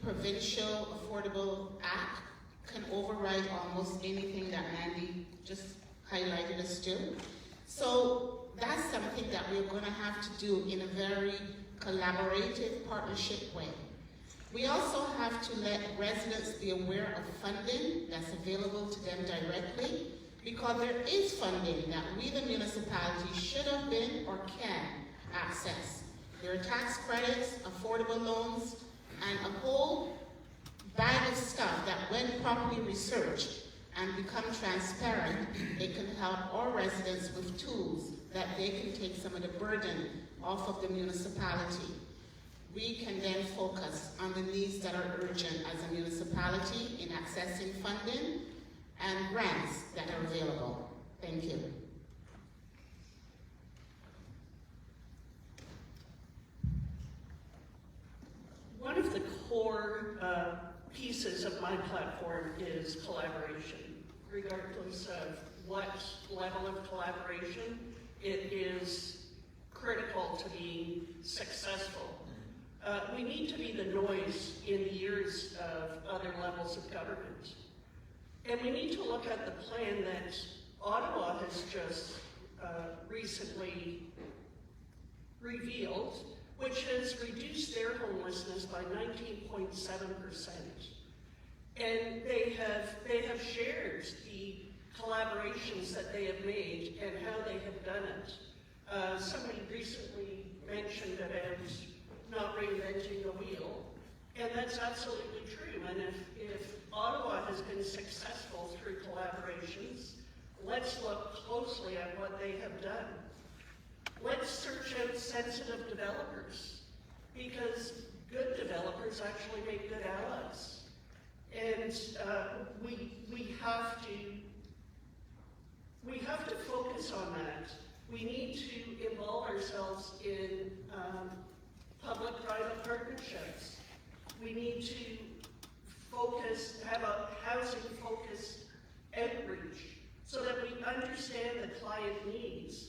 Provincial Affordable Act can override almost anything that Mandy just highlighted us to. So that's something that we're going to have to do in a very collaborative partnership way. We also have to let residents be aware of funding that's available to them directly, because there is funding that we, the municipality, should have been or can access. There are tax credits, affordable loans, and a whole bag of stuff that when properly researched and become transparent, it can help our residents with tools that they can take some of the burden off of the municipality. We can then focus on the needs that are urgent as a municipality in accessing funding and grants that are available. Thank you. pieces of my platform is collaboration, regardless of what level of collaboration. It is critical to being successful. We need to be the noise in the ears of other levels of government. And we need to look at the plan that Ottawa has just recently revealed, which has reduced their homelessness by 19.7%. And they have shared the collaborations that they have made and how they have done it. Somebody recently mentioned about not reinventing the wheel, and that's absolutely true. And if Ottawa has been successful through collaborations, let's look closely at what they have done. Let's search out sensitive developers, because good developers actually make good allies. And we have to focus on that. We need to involve ourselves in public-private partnerships. We need to have a housing-focused outreach so that we understand the client needs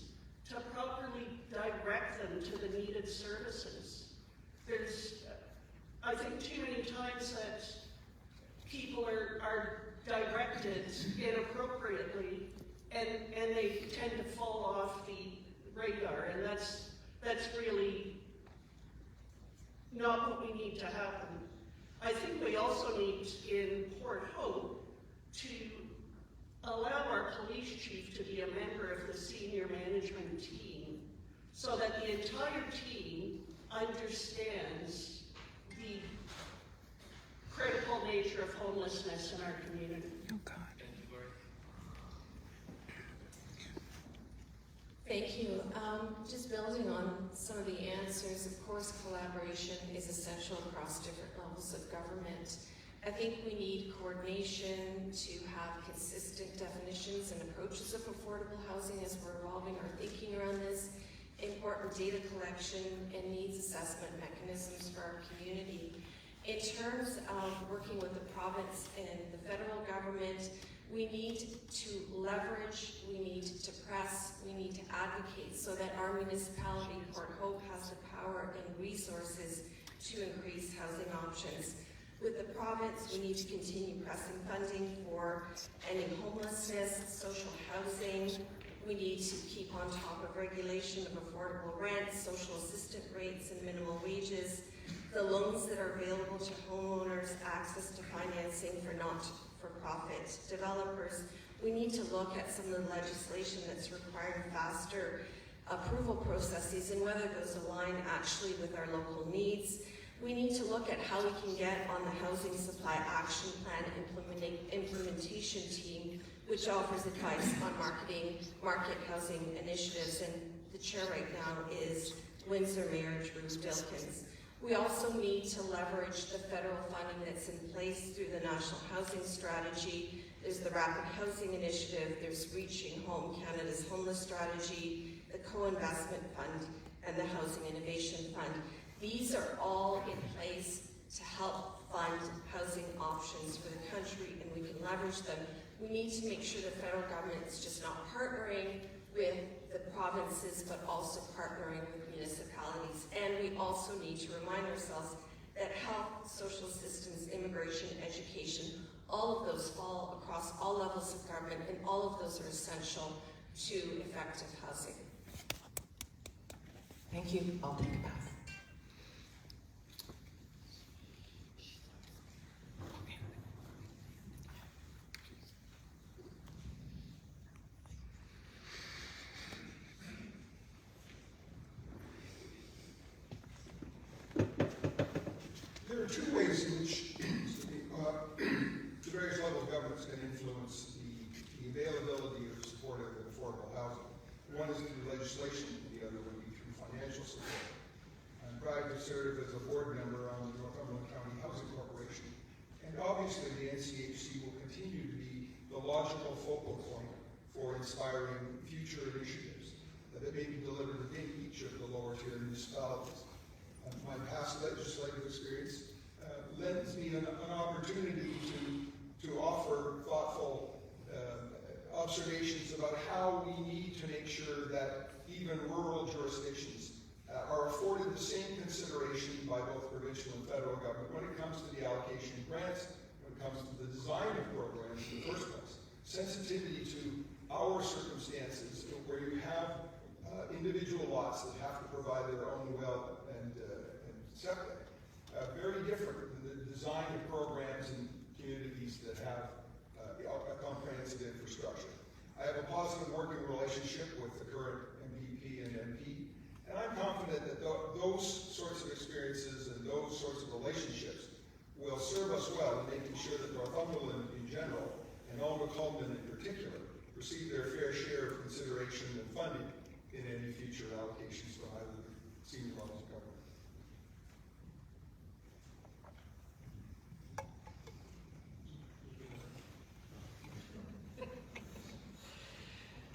to properly direct them to the needed services. There's, I think, too many times that people are directed inappropriately and they tend to fall off the radar, and that's really not what we need to happen. I think we also need in Port Hope to allow our police chief to be a member of the senior management team so that the entire team understands the critical nature of homelessness in our community. Thank you, Lori. Thank you. Just building on some of the answers, of course, collaboration is essential across different levels of government. I think we need coordination to have consistent definitions and approaches of affordable housing as we're evolving our thinking around this, important data collection and needs assessment mechanisms for our community. In terms of working with the province and the federal government, we need to leverage, we need to press, we need to advocate so that our municipality, Port Hope, has the power and resources to increase housing options. With the province, we need to continue pressing funding for ending homelessness, social housing. We need to keep on top of regulation of affordable rents, social assistance rates, and minimum wages. The loans that are available to homeowners, access to financing for not-for-profit developers. We need to look at some of the legislation that's requiring faster approval processes and whether those align actually with our local needs. We need to look at how we can get on the Housing Supply Action Plan implementation team, which offers advice on market housing initiatives, and the chair right now is Windsor Mayor Drew Dilkins. We also need to leverage the federal funding that's in place through the National Housing Strategy. There's the Rapid Housing Initiative, there's Reaching Home Canada's Homeless Strategy, the Co-Investment Fund, and the Housing Innovation Fund. These are all in place to help fund housing options for the country, and we can leverage them. We need to make sure the federal government is just not partnering with the provinces, but also partnering with municipalities. And we also need to remind ourselves that health, social assistance, immigration, education, all of those fall across all levels of government, and all of those are essential to effective housing. Thank you. I'll take it back. There are two ways in which the various level of governments can influence the availability of supportive and affordable housing. One is through legislation, the other would be through financial support. I'm proud to serve as a board member on the Northumberland County Housing Corporation, and obviously the NCHC will continue to be the logical focal point for inspiring future initiatives that may be delivered within each of the lower tier municipalities. My past legislative experience lends me an opportunity to offer thoughtful observations about how we need to make sure that even rural jurisdictions are afforded the same consideration by both provincial and federal government when it comes to the allocation of grants, when it comes to the design of programs in the first place. Sensitivity to our circumstances where you have individual lots that have to provide their own well and septic. Very different than the design of programs in communities that have a comprehensive infrastructure. I have a positive working relationship with the current MPP and MP, and I'm confident that those sorts of experiences and those sorts of relationships will serve us well in making sure that Northumberland in general, and Alma-Colman in particular, receive their fair share of consideration and funding in any future allocations for either senior levels of government.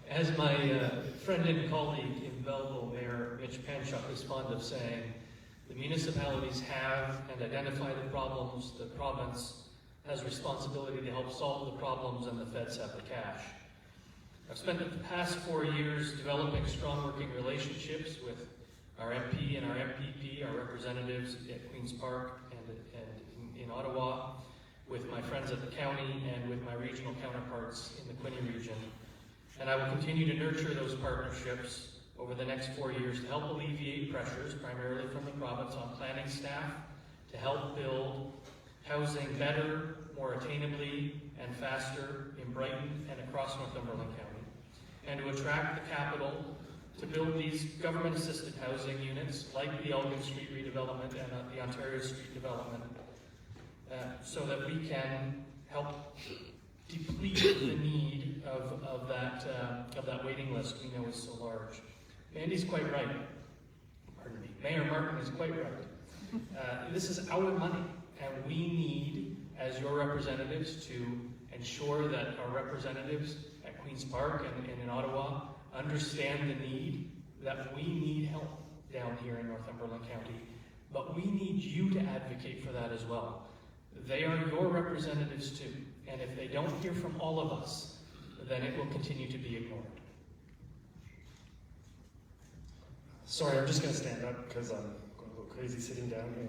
As my friend and colleague in Belleville, Mayor Mitch Panchuk, is fond of saying, the municipalities have and identify the problems, the province has responsibility to help solve the problems, and the feds have the cash. I've spent the past 4 years developing strong working relationships with our MP and our MPP, our representatives at Queen's Park and in Ottawa, with my friends at the county and with my regional counterparts in the Quinte region. And I will continue to nurture those partnerships over the next 4 years to help alleviate pressures, primarily from the province, on planning staff, to help build housing better, more attainably, and faster in Brighton and across Northumberland County, and to attract the capital to build these government-assisted housing units like the Elgin Street redevelopment and the Ontario Street development, so that we can help deplete the need of that waiting list we know is so large. Andy's quite right. Pardon me. Mayor Martin is quite right. This is our money, and we need, as your representatives, to ensure that our representatives at Queen's Park and in Ottawa understand the need, that we need help down here in Northumberland County, but we need you to advocate for that as well. They are your representatives too, and if they don't hear from all of us, then it will continue to be ignored. Sorry, I'm just going to stand up because I'm going to go crazy sitting down here.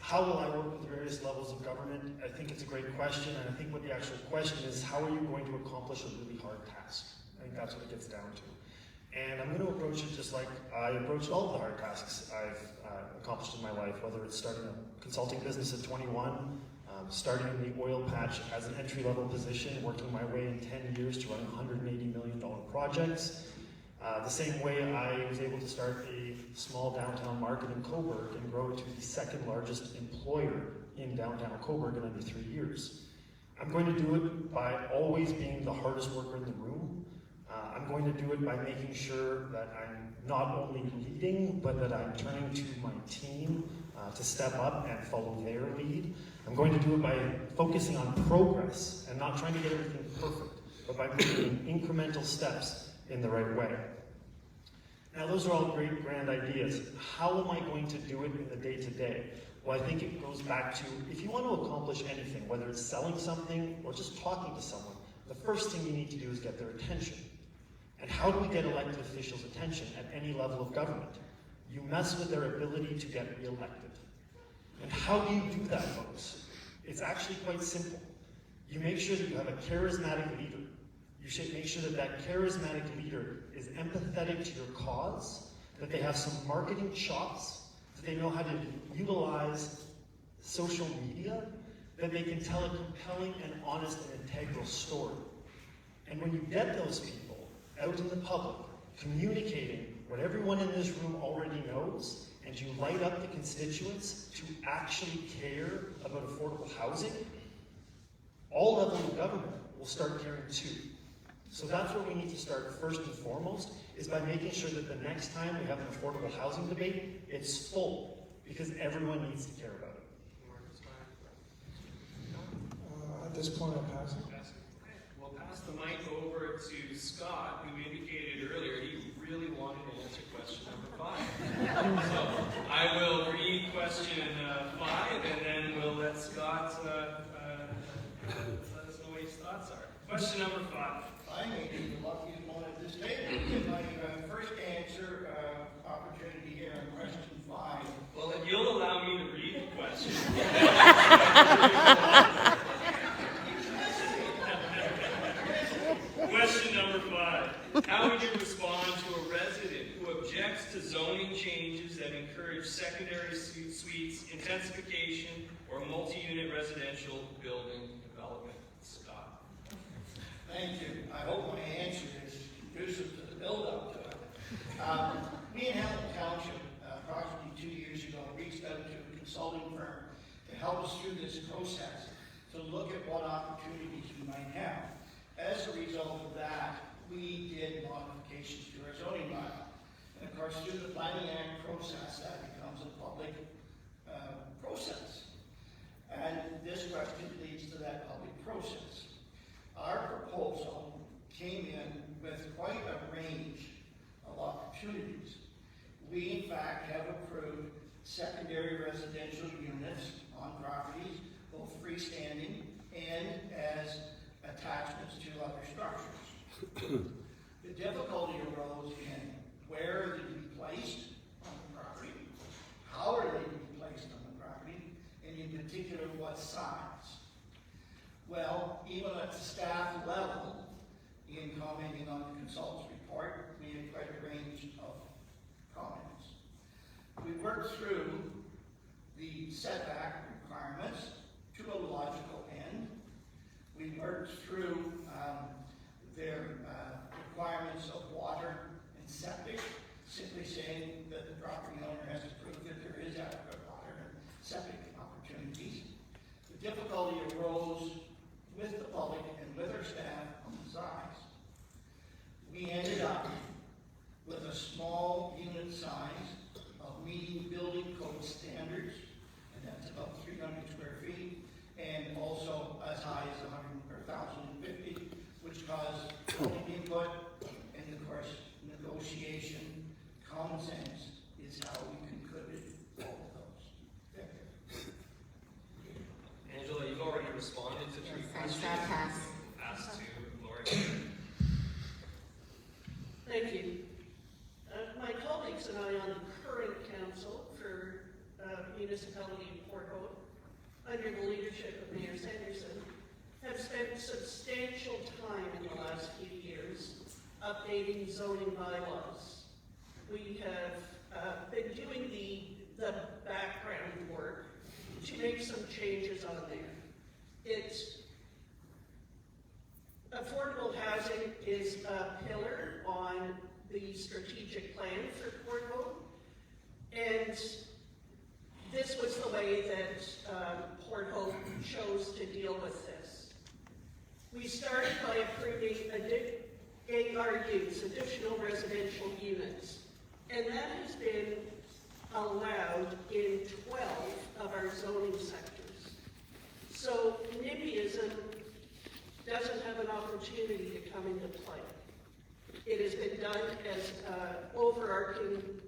How will I work with various levels of government? I think it's a great question, and I think what the actual question is, how are you going to accomplish a really hard task? I think that's what it gets down to. And I'm going to approach it just like I approached all of the hard tasks I've accomplished in my life, whether it's starting a consulting business at 21, starting in the oil patch as an entry-level position, working my way in 10 years to run $180 million projects. The same way I was able to start a small downtown market in Cobourg and grow it to the second largest employer in downtown Cobourg in under 3 years. I'm going to do it by always being the hardest worker in the room. I'm going to do it by making sure that I'm not only leading, but that I'm turning to my team to step up and follow their lead. I'm going to do it by focusing on progress and not trying to get everything perfect, but by making incremental steps in the right way. Now, those are all great, grand ideas. How am I going to do it in the day-to-day? Well, I think it goes back to, if you want to accomplish anything, whether it's selling something or just talking to someone, the first thing you need to do is get their attention. And how do we get elected officials' attention at any level of government? You mess with their ability to get reelected. And how do you do that, folks? It's actually quite simple. You make sure that you have a charismatic leader. You should make sure that that charismatic leader is empathetic to your cause, that they have some marketing chops, that they know how to utilize social media, that they can tell a compelling and honest and integral story. And when you get those people out in the public, communicating what everyone in this room already knows, and you light up the constituents to actually care about affordable housing, all levels of government will start caring too. So that's where we need to start first and foremost, is by making sure that the next time we have an affordable housing debate, it's full, because everyone needs to care about it. At this point, I'll pass it. We'll pass the mic over to Scott, who indicated earlier he really wanted to answer question number 5. So I will read question 5 Question number 5. I may be the luckiest one at this table to get my first answer opportunity here on question 5. Well, if you'll allow me to read the question. Question number 5. How would you respond to a resident who objects to zoning changes that encourage secondary suites, intensification, or multi-unit residential building development? Scott. Thank you. I hope my answer is conducive to the build-up to it. Me and Hamilton Township, approximately 2 years ago, reached out to a consulting firm to help us through this process, to look at what opportunities we might have. As a result of that, we did modifications to our zoning bylaw. And of course, through the Planning Act process, that becomes a public process. And this question leads to that public process. Our proposal came in with quite a range of opportunities. We, in fact, have approved secondary residential units on properties, both freestanding and as attachments to other structures. The difficulty arose in where are they to be placed on the property, how are they to be placed on the property, and in particular, what size. Well, even at the staff level, in commenting on the consultant's report, we had quite a range of comments. We worked through the setback requirements to a logical end. We worked through their requirements of water and septic, simply saying that the property owner has to prove that there is adequate water and septic opportunities. The difficulty arose with the public and with our staff on the size. We ended up with a small unit size of meeting building code standards, and that's about 300 square feet, and also as high as 1,050, which caused input and, of course, negotiation. Common sense is how we concluded all of those. Thank you. Angela, you've already responded to 3 questions. Asked to Lori. Thank you. My colleagues and I on the current council for municipality in Port Hope, under the leadership of Mayor Sanderson, have spent substantial time in the last few years updating zoning bylaws. We have been doing the background work to make some changes on there. Affordable housing is a pillar on the strategic plan for Port Hope, and this was the way that Port Hope chose to deal with this. We started by approving ARUs, additional residential units, and that has been allowed in 12 of our zoning sectors. So NIMBYism doesn't have an opportunity to come into play. It has been done as an overarching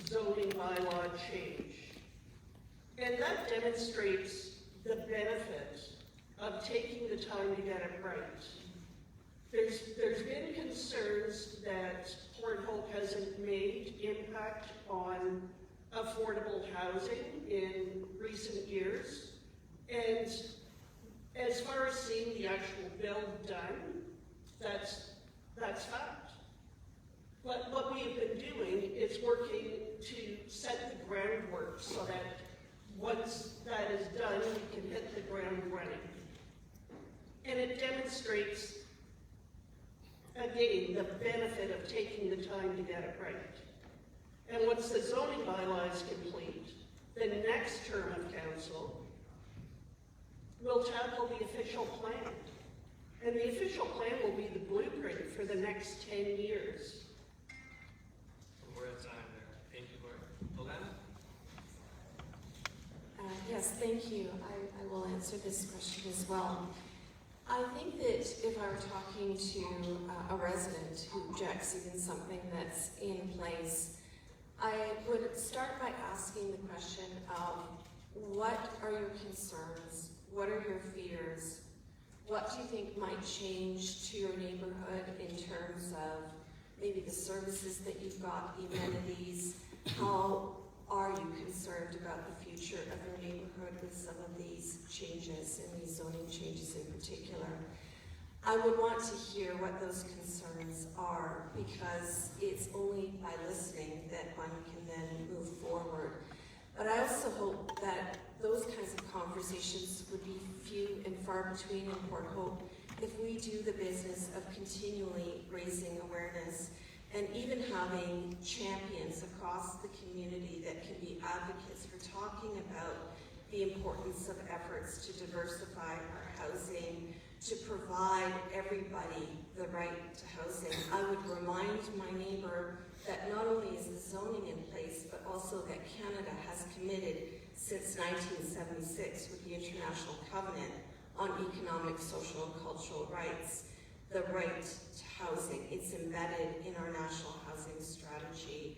zoning bylaw change. And that demonstrates the benefit of taking the time to get it right. There's been concerns that Port Hope hasn't made impact on affordable housing in recent years. And as far as seeing the actual bill done, that's fact. But what we have been doing is working to set the groundwork so that once that is done, we can hit the ground running. And it demonstrates, again, the benefit of taking the time to get it right. And once the zoning bylaw is complete, the next term of council will tackle the official plan. And the official plan will be the blueprint for the next 10 years. We're out of time there. Thank you, Lori. Alana? Yes, thank you. I will answer this question as well. I think that if I were talking to a resident who objects even something that's in place, I would start by asking the question of what are your concerns? What are your fears? what do you think might change to your neighborhood in terms of maybe the services that you've got, the amenities? How are you concerned about the future of your neighborhood with some of these changes and these zoning changes in particular? I would want to hear what those concerns are, because it's only by listening that one can then move forward. But I also hope that those kinds of conversations would be few and far between in Port Hope if we do the business of continually raising awareness and even having champions across the community that can be advocates for talking about the importance of efforts to diversify our housing, to provide everybody the right to housing. I would remind my neighbor that not only is the zoning in place, but also that Canada has committed since 1976 with the International Covenant on Economic, Social, and Cultural Rights, the right to housing. It's embedded in our national housing strategy.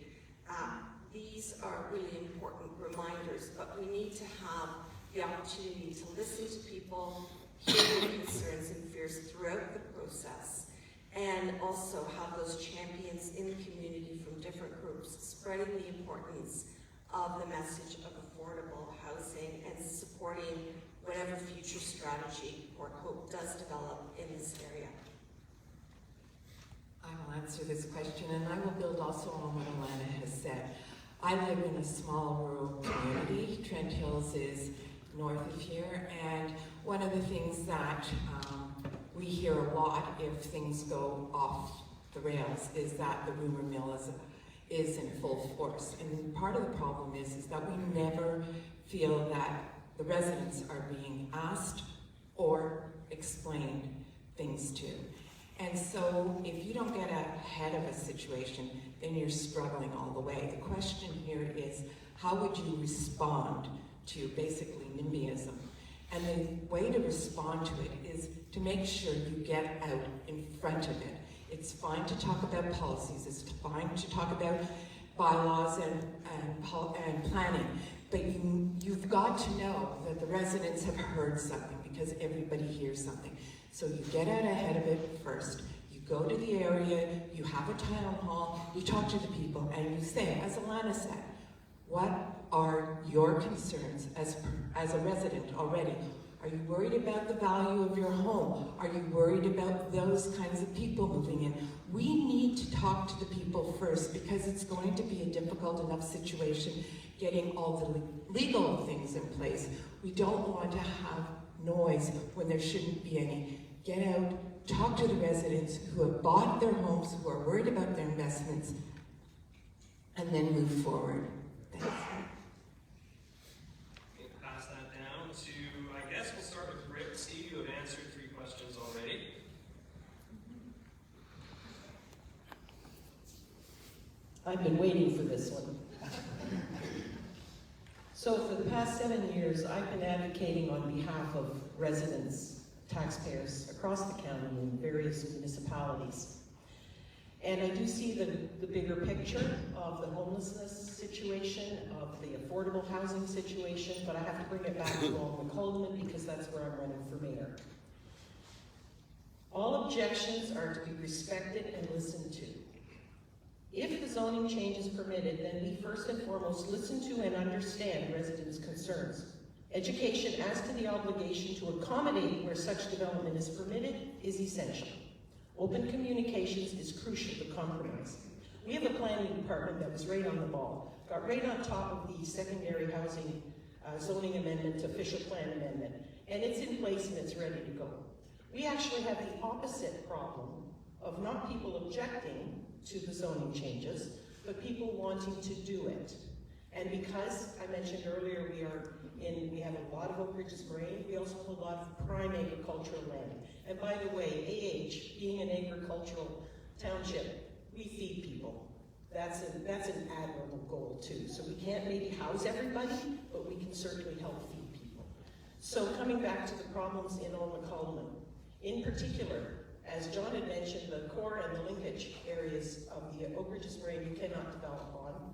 These are really important reminders, but we need to have the opportunity to listen to people, hear their concerns and fears throughout the process, and also have those champions in the community from different groups spreading the importance of the message of affordable housing and supporting whatever future strategy Port Hope does develop in this area. I will answer this question, and I will build also on what Alana has said. I live in a small rural community. Trent Hills is north of here, and one of the things that we hear a lot if things go off the rails is that the rumor mill is in full force. And part of the problem is that we never feel that the residents are being asked or explained things to. And so if you don't get ahead of a situation, then you're struggling all the way. The question here is, how would you respond to basically NIMBYism? And the way to respond to it is to make sure you get out in front of it. It's fine to talk about policies, it's fine to talk about bylaws and planning, but you've got to know that the residents have heard something, because everybody hears something. So you get out ahead of it first. You go to the area, you have a town hall, you talk to the people, and you say, as Alana said, what are your concerns as a resident already? Are you worried about the value of your home? Are you worried about those kinds of people moving in? We need to talk to the people first, because it's going to be a difficult enough situation getting all the legal things in place. We don't want to have noise when there shouldn't be any. Get out, talk to the residents who have bought their homes, who are worried about their investments, and then move forward. Thanks. We'll pass that down to, I guess we'll start with Rick. Steve, you have answered 3 questions already. I've been waiting for this one. So for the past 7 years, I've been advocating on behalf of residents, taxpayers across the county in various municipalities. And I do see the bigger picture of the homelessness situation, of the affordable housing situation, but I have to bring it back to Northumberland because that's where I'm running for mayor. All objections are to be respected and listened to. If the zoning change is permitted, then we first and foremost listen to and understand residents' concerns. Education as to the obligation to accommodate where such development is permitted is essential. Open communications is crucial to compromise. We have a planning department that was right on the ball, got right on top of the secondary housing zoning amendment, official plan amendment, and it's in place and it's ready to go. We actually have the opposite problem of not people objecting to the zoning changes, but people wanting to do it. And because I mentioned earlier we have a lot of Oak Ridges Moraine, we also have a lot of prime agricultural land. And by the way, AH, being an agricultural township, we feed people. That's an admirable goal too. So we can't maybe house everybody, but we can certainly help feed people. So coming back to the problems in Northumberland, in particular, as John had mentioned, the core and the linkage areas of the Oak Ridges Moraine you cannot develop on.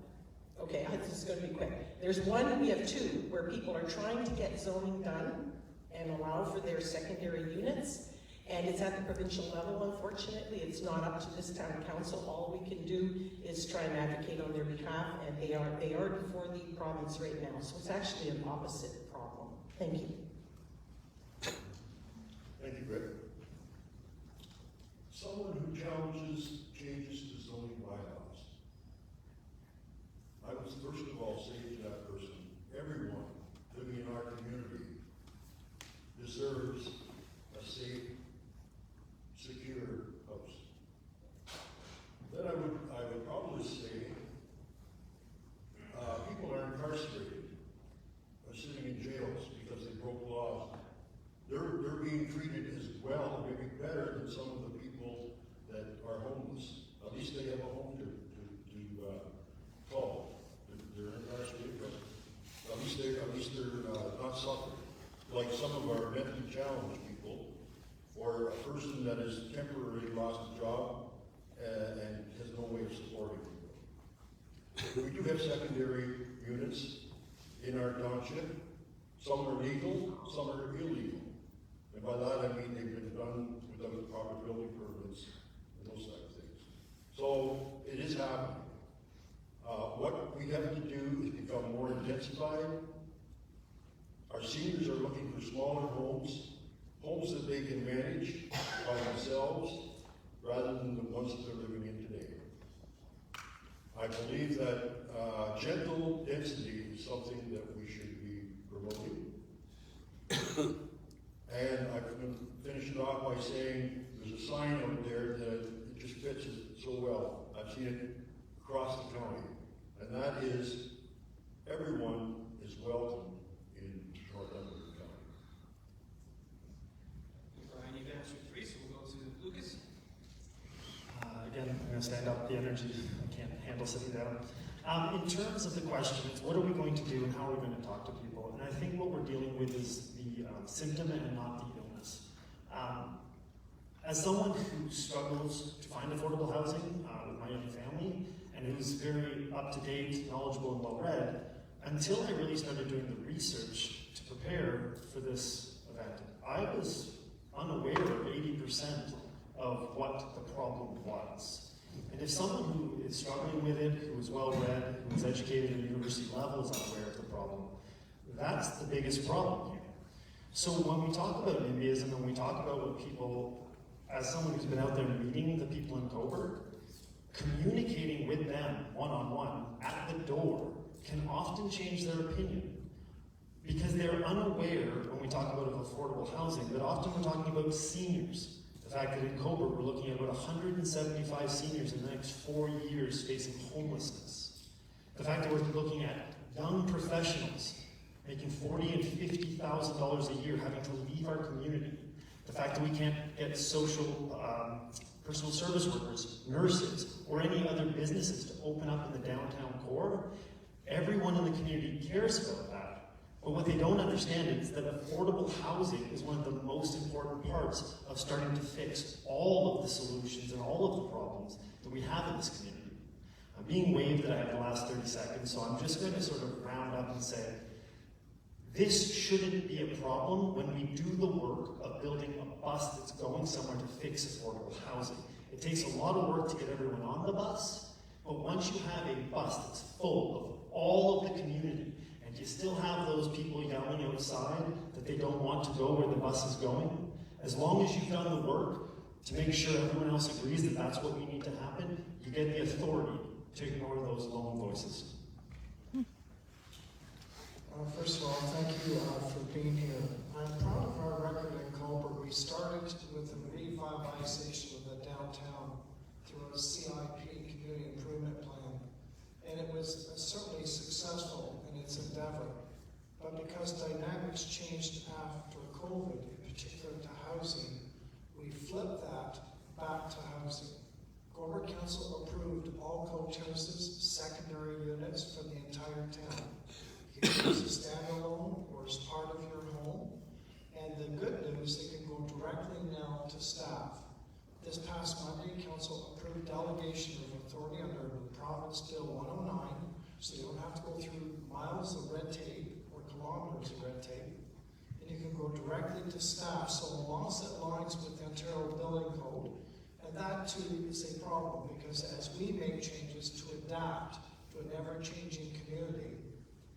Okay, this is going to be quick. There's one, we have 2, where people are trying to get zoning done, and allow for their secondary units. And it's at the provincial level, unfortunately. It's not up to this town council. All we can do is try and advocate on their behalf, and they are before the province right now. So it's actually an opposite problem. Thank you. Thank you, Greg. Someone who challenges changes to zoning bylaws. I would first of all say to that person, everyone living in our community deserves a safe, secure house. Then I would probably say, people are incarcerated, are sitting in jails because they broke laws. They're being treated as well, maybe better than some of the people that are homeless. At least they have a home to call. They're incarcerated, but at least they're not suffering. Like some of our mentally challenged people, or a person that has temporarily lost a job and has no way of supporting people. We do have secondary units in our township. Some are legal, some are illegal. And by that I mean they've been done without proper building permits and those type of things. So it is happening. What we have to do is become more intensified. Our seniors are looking for smaller homes that they can manage by themselves, rather than the ones that they're living in today. I believe that gentle density is something that we should be promoting. And I'm going to finish it off by saying there's a sign out there that it just fits it so well. I've seen it across the county, and that is, everyone is welcome in Northumberland County. Brian, you've answered 3, so we'll go to Lucas. Again, I'm going to stand up. The energy, I can't handle sitting down. In terms of the questions, what are we going to do and how are we going to talk to people? And I think what we're dealing with is the symptom and not the illness. As someone who struggles to find affordable housing with my young family, and who's very up-to-date, knowledgeable, and well-read, until I really started doing the research to prepare for this event, I was unaware of 80% of what the problem was. And if someone who is struggling with it, who is well-read, who is educated at a university level is unaware of the problem, that's the biggest problem here. So when we talk about NIMBYism and we talk about what people, as someone who's been out there meeting the people in Cobourg, communicating with them one-on-one at the door can often change their opinion. Because they're unaware, when we talk about affordable housing, that often we're talking about seniors. The fact that in Cobourg we're looking at about 175 seniors in the next 4 years facing homelessness. The fact that we're looking at young professionals making $40,000 and $50,000 a year having to leave our community. The fact that we can't get personal service workers, nurses, or any other businesses to open up in the downtown core. Everyone in the community cares about that. But what they don't understand is that affordable housing is one of the most important parts of starting to fix all of the solutions and all of the problems that we have in this community. I'm being waved that I have the last 30 seconds, so I'm just going to sort of round up and say, this shouldn't be a problem when we do the work of building a bus that's going somewhere to fix affordable housing. It takes a lot of work to get everyone on the bus, but once you have a bus that's full of all of the community, and you still have those people yelling outside that they don't want to go where the bus is going, as long as you've done the work to make sure everyone else agrees that that's what we need to happen, you get the authority to ignore those lone voices. First of all, thank you for being here. I'm proud of our record in Cobourg. We started with a revitalization of the downtown through a CIP, Community Improvement Plan, and it was certainly successful in its endeavor. But because dynamics changed after COVID, in particular to housing, we flipped that back to housing. Cobourg Council approved all coach houses, secondary units for the entire town. You can use a standalone or as part of your home. And the good news, they can go directly now to staff. This past Monday, Council approved delegation of authority under Province Bill 109, so you don't have to go through miles of red tape or kilometers of red tape. And you can go directly to staff, so long as it aligns with the Ontario Building Code. And that too is a problem, because as we make changes to adapt to an ever-changing community,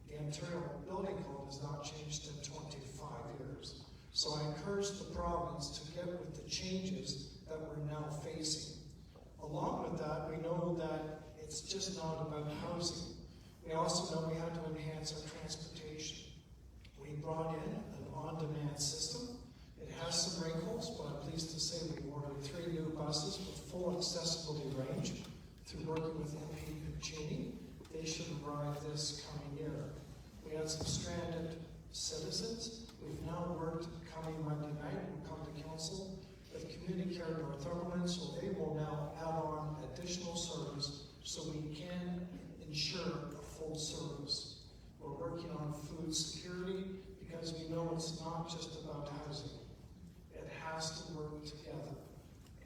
the Ontario Building Code has not changed in 25 years. So I encourage the province to get with the changes that we're now facing. Along with that, we know that it's just not about housing. We also know we have to enhance our transportation. We brought in an on-demand system. It has some wrinkles, but I'm pleased to say we ordered 3 new buses with full accessibility range through working with MP Puccini. They should arrive this coming year. We had some stranded citizens. We've now worked coming Monday night. We'll come to council with Community Care Northumberland, so they will now add on additional service so we can ensure a full service. We're working on food security because we know it's not just about housing. It has to work together.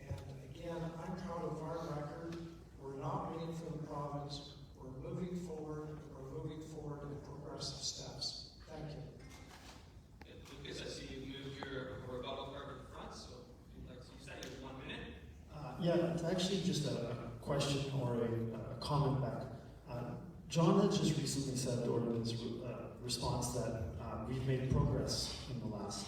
And again, I'm proud of our record. We're not waiting for the province. We're moving forward. We're moving forward in progressive steps. Thank you. Lucas, I see you moved your rebuttal card to the front, so if you'd like to use that, you have 1 minute. Yeah, it's actually just a question or a comment back. John had just recently said, or in his response, that we've made progress in the last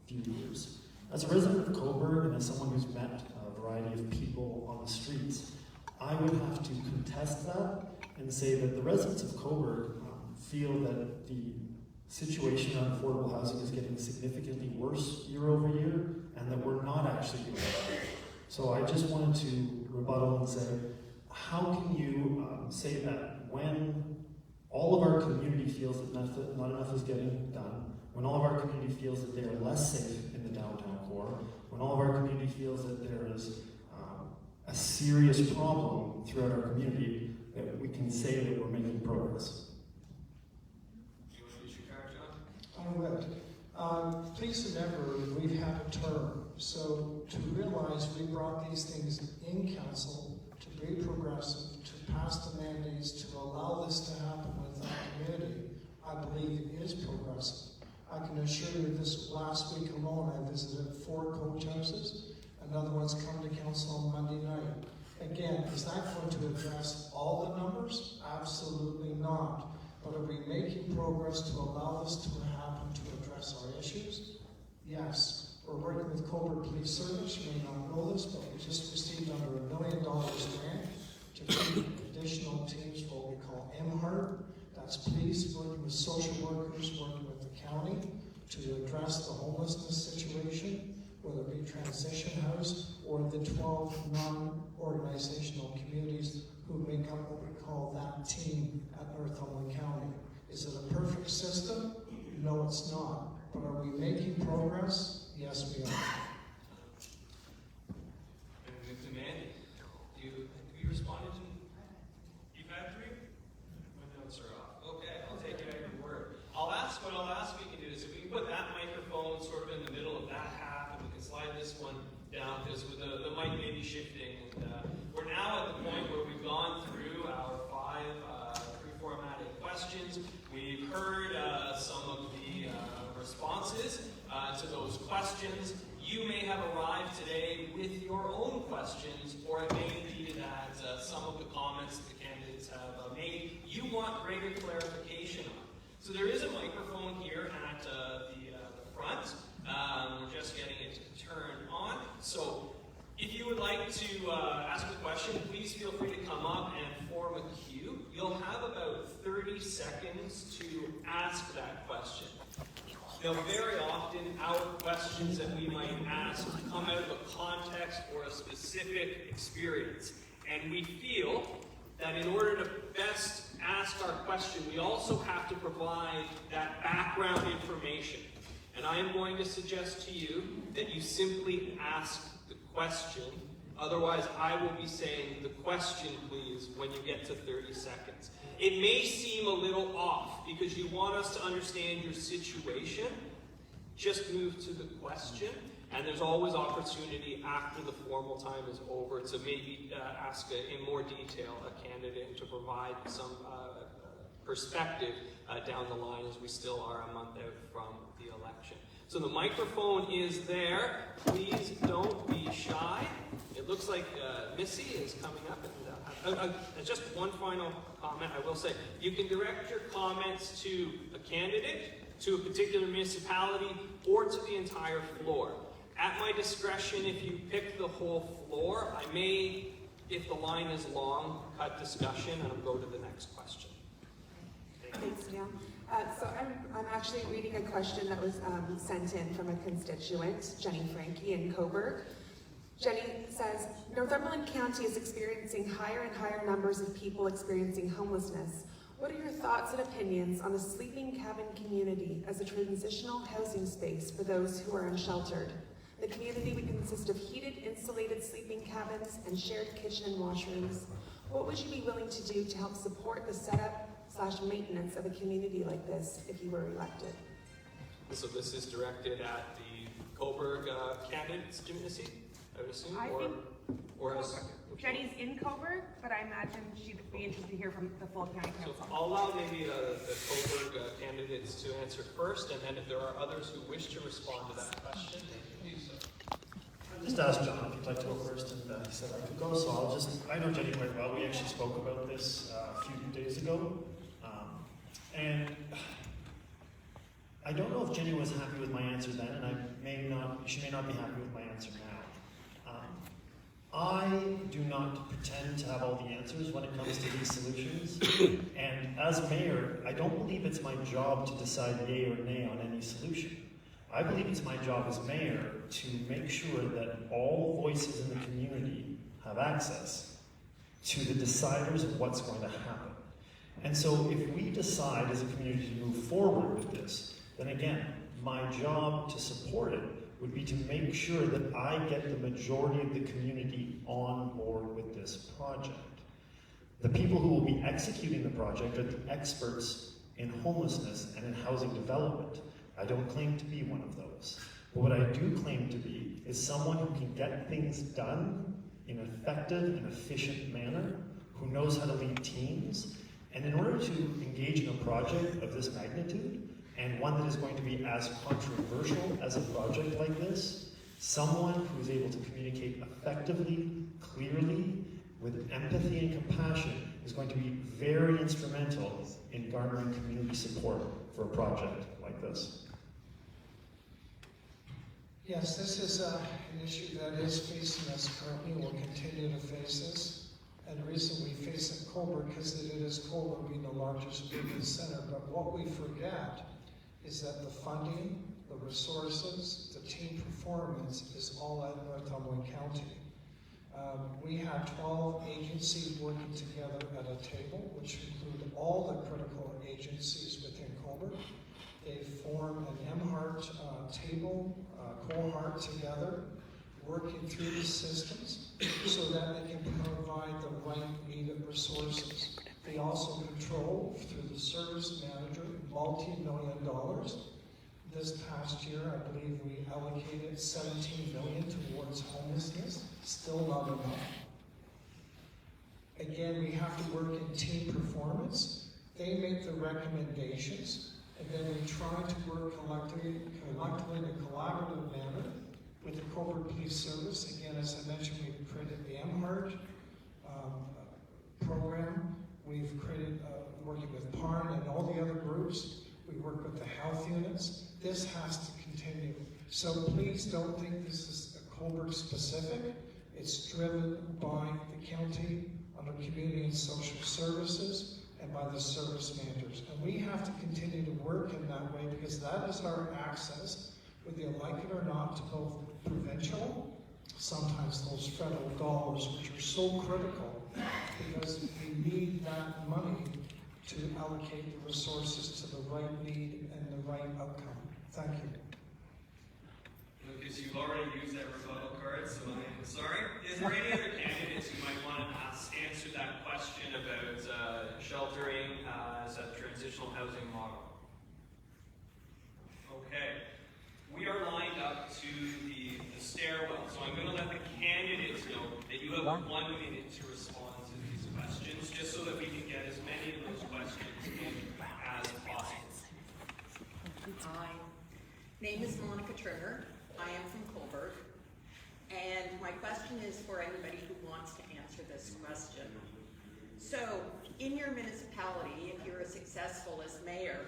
few years. As a resident of Cobourg and as someone who's met a variety of people on the streets, I would have to contest that and say that the residents of Cobourg feel that the situation on affordable housing is getting significantly worse year over year, and that we're not actually doing that. So I just wanted to rebuttal and say, how can you say that when all of our community feels that not enough is getting done, when all of our community feels that they are less safe in the downtown core, when all of our community feels that there is a serious problem throughout our community, that we can say that we're making progress? Do you want to use your card, John? I would. Please remember, we've had a term. So to realize we brought these things in council to be progressive, to pass the mandates, to allow this to happen with our community, I believe is progressive. I can assure you this last week alone, I visited 4 coach houses. Another one's come to council on Monday night. Again, is that going to address all the numbers? Absolutely not. But are we making progress to allow this to happen, to address our issues? Yes. We're working with Cobourg Police Service. You may not know this, but we just received under $1 million grant to create additional teams for what we call MHART. That's police working with social workers, working with the county to address the homelessness situation, whether it be transition house or the 12 non-organizational communities who make up what we call that team at Northumberland County. Is it a perfect system? No, it's not. But are we making progress? Yes, we are. And to Mandy, have you responded to? You've had 3? My notes are off. Okay, I'll take it at your word. What I'll ask we can do is if we can put that microphone sort of in the middle of that half, and we can slide this one down, because the mic may be shifting. And we're now at the point where we've gone through our 5 pre-formatted questions. We've heard some of the responses to those questions. You may have arrived today with your own questions, or it may be that some of the comments that the candidates have made, you want greater clarification on. So there is a microphone here at the front. We're just getting it to turn on. So if you would like to ask a question, please feel free to come up and form a queue. You'll have about 30 seconds to ask that question. Now, very often, our questions that we might ask come out of a context or a specific experience. And we feel that in order to best ask our question, we also have to provide that background information. And I am going to suggest to you that you simply ask the question. Otherwise, I will be saying the question, please, when you get to 30 seconds. It may seem a little off because you want us to understand your situation. Just move to the question, and there's always opportunity after the formal time is over to maybe ask in more detail a candidate to provide some perspective down the line, as we still are a month out from the election. So the microphone is there. Please don't be shy. It looks like Missy is coming up. And, just one final comment I will say. You can direct your comments to a candidate, to a particular municipality, or to the entire floor. At my discretion, if you pick the whole floor, I may, if the line is long, cut discussion and I'll go to the next question. Thanks, Neil. So I'm actually reading a question that was sent in from a constituent, Jenny Frankie in Coburg. Jenny says, Northumberland County is experiencing higher and higher numbers of people experiencing homelessness. What are your thoughts and opinions on a sleeping cabin community as a transitional housing space for those who are unsheltered? The community would consist of heated, insulated sleeping cabins and shared kitchen and washrooms. What would you be willing to do to help support the setup/maintenance of a community like this if you were elected? So this is directed at the Coburg candidates, Jimmy, I would assume, or as Jenny's in Coburg, but I imagine she'd be interested to hear from the full county council. So I'll allow maybe the Coburg candidates to answer first, and then if there are others who wish to respond to that question, they can do so. I just asked John if he'd like to go first, and he said I could go, so I know Jenny quite well. We actually spoke about this a few days ago. And I don't know if Jenny was happy with my answer then, and she may not be happy with my answer now. I do not pretend to have all the answers when it comes to these solutions. And as mayor, I don't believe it's my job to decide yay or nay on any solution. I believe it's my job as mayor to make sure that all voices in the community have access to the deciders of what's going to happen. And so if we decide as a community to move forward with this, then again, my job to support it would be to make sure that I get the majority of the community on board with this project. The people who will be executing the project are the experts in homelessness and in housing development. I don't claim to be one of those. But what I do claim to be is someone who can get things done in an effective and efficient manner, who knows how to lead teams. And in order to engage in a project of this magnitude, and one that is going to be as controversial as a project like this, someone who is able to communicate effectively, clearly, with empathy and compassion is going to be very instrumental in garnering community support for a project like this. Yes, this is an issue that is facing us currently, will continue to face us. And the reason we face it in Coburg, because it is Coburg being the largest urban center, but what we forget is that the funding, the resources, the team performance is all at Northumberland County. We have 12 agencies working together at a table, which include all the critical agencies within Coburg. They form an MHART table, cohort together, working through the systems so that they can provide the right needed resources. They also control, through the service manager, multi-million dollars. This past year, I believe we allocated $17 million towards homelessness. Still not enough. Again, we have to work in team performance. They make the recommendations, and then we try to work collectively in a collaborative manner with the Coburg Police Service. Again, as I mentioned, we've created the MHART program. We've created, working with PARN and all the other groups. We work with the health units. This has to continue. So please don't think this is a Coburg specific. It's driven by the county under Community and Social Services and by the service managers. And we have to continue to work in that way because that is our access, whether you like it or not, to both provincial, sometimes those federal dollars, which are so critical because we need that money to allocate the resources to the right need and the right outcome. Thank you. Lucas, you've already used that rebuttal card, so I'm sorry. Is there any other candidates who might want to answer that question about sheltering as a transitional housing model? Okay. We are lined up to the stairwell, so I'm going to let the candidates know that you have 1 minute to respond to these questions, just so that we can get as many of those questions in Trimmer. I am from Coburg. And my question is for anybody who wants to answer this question. So, in your municipality, if you're as successful as mayor,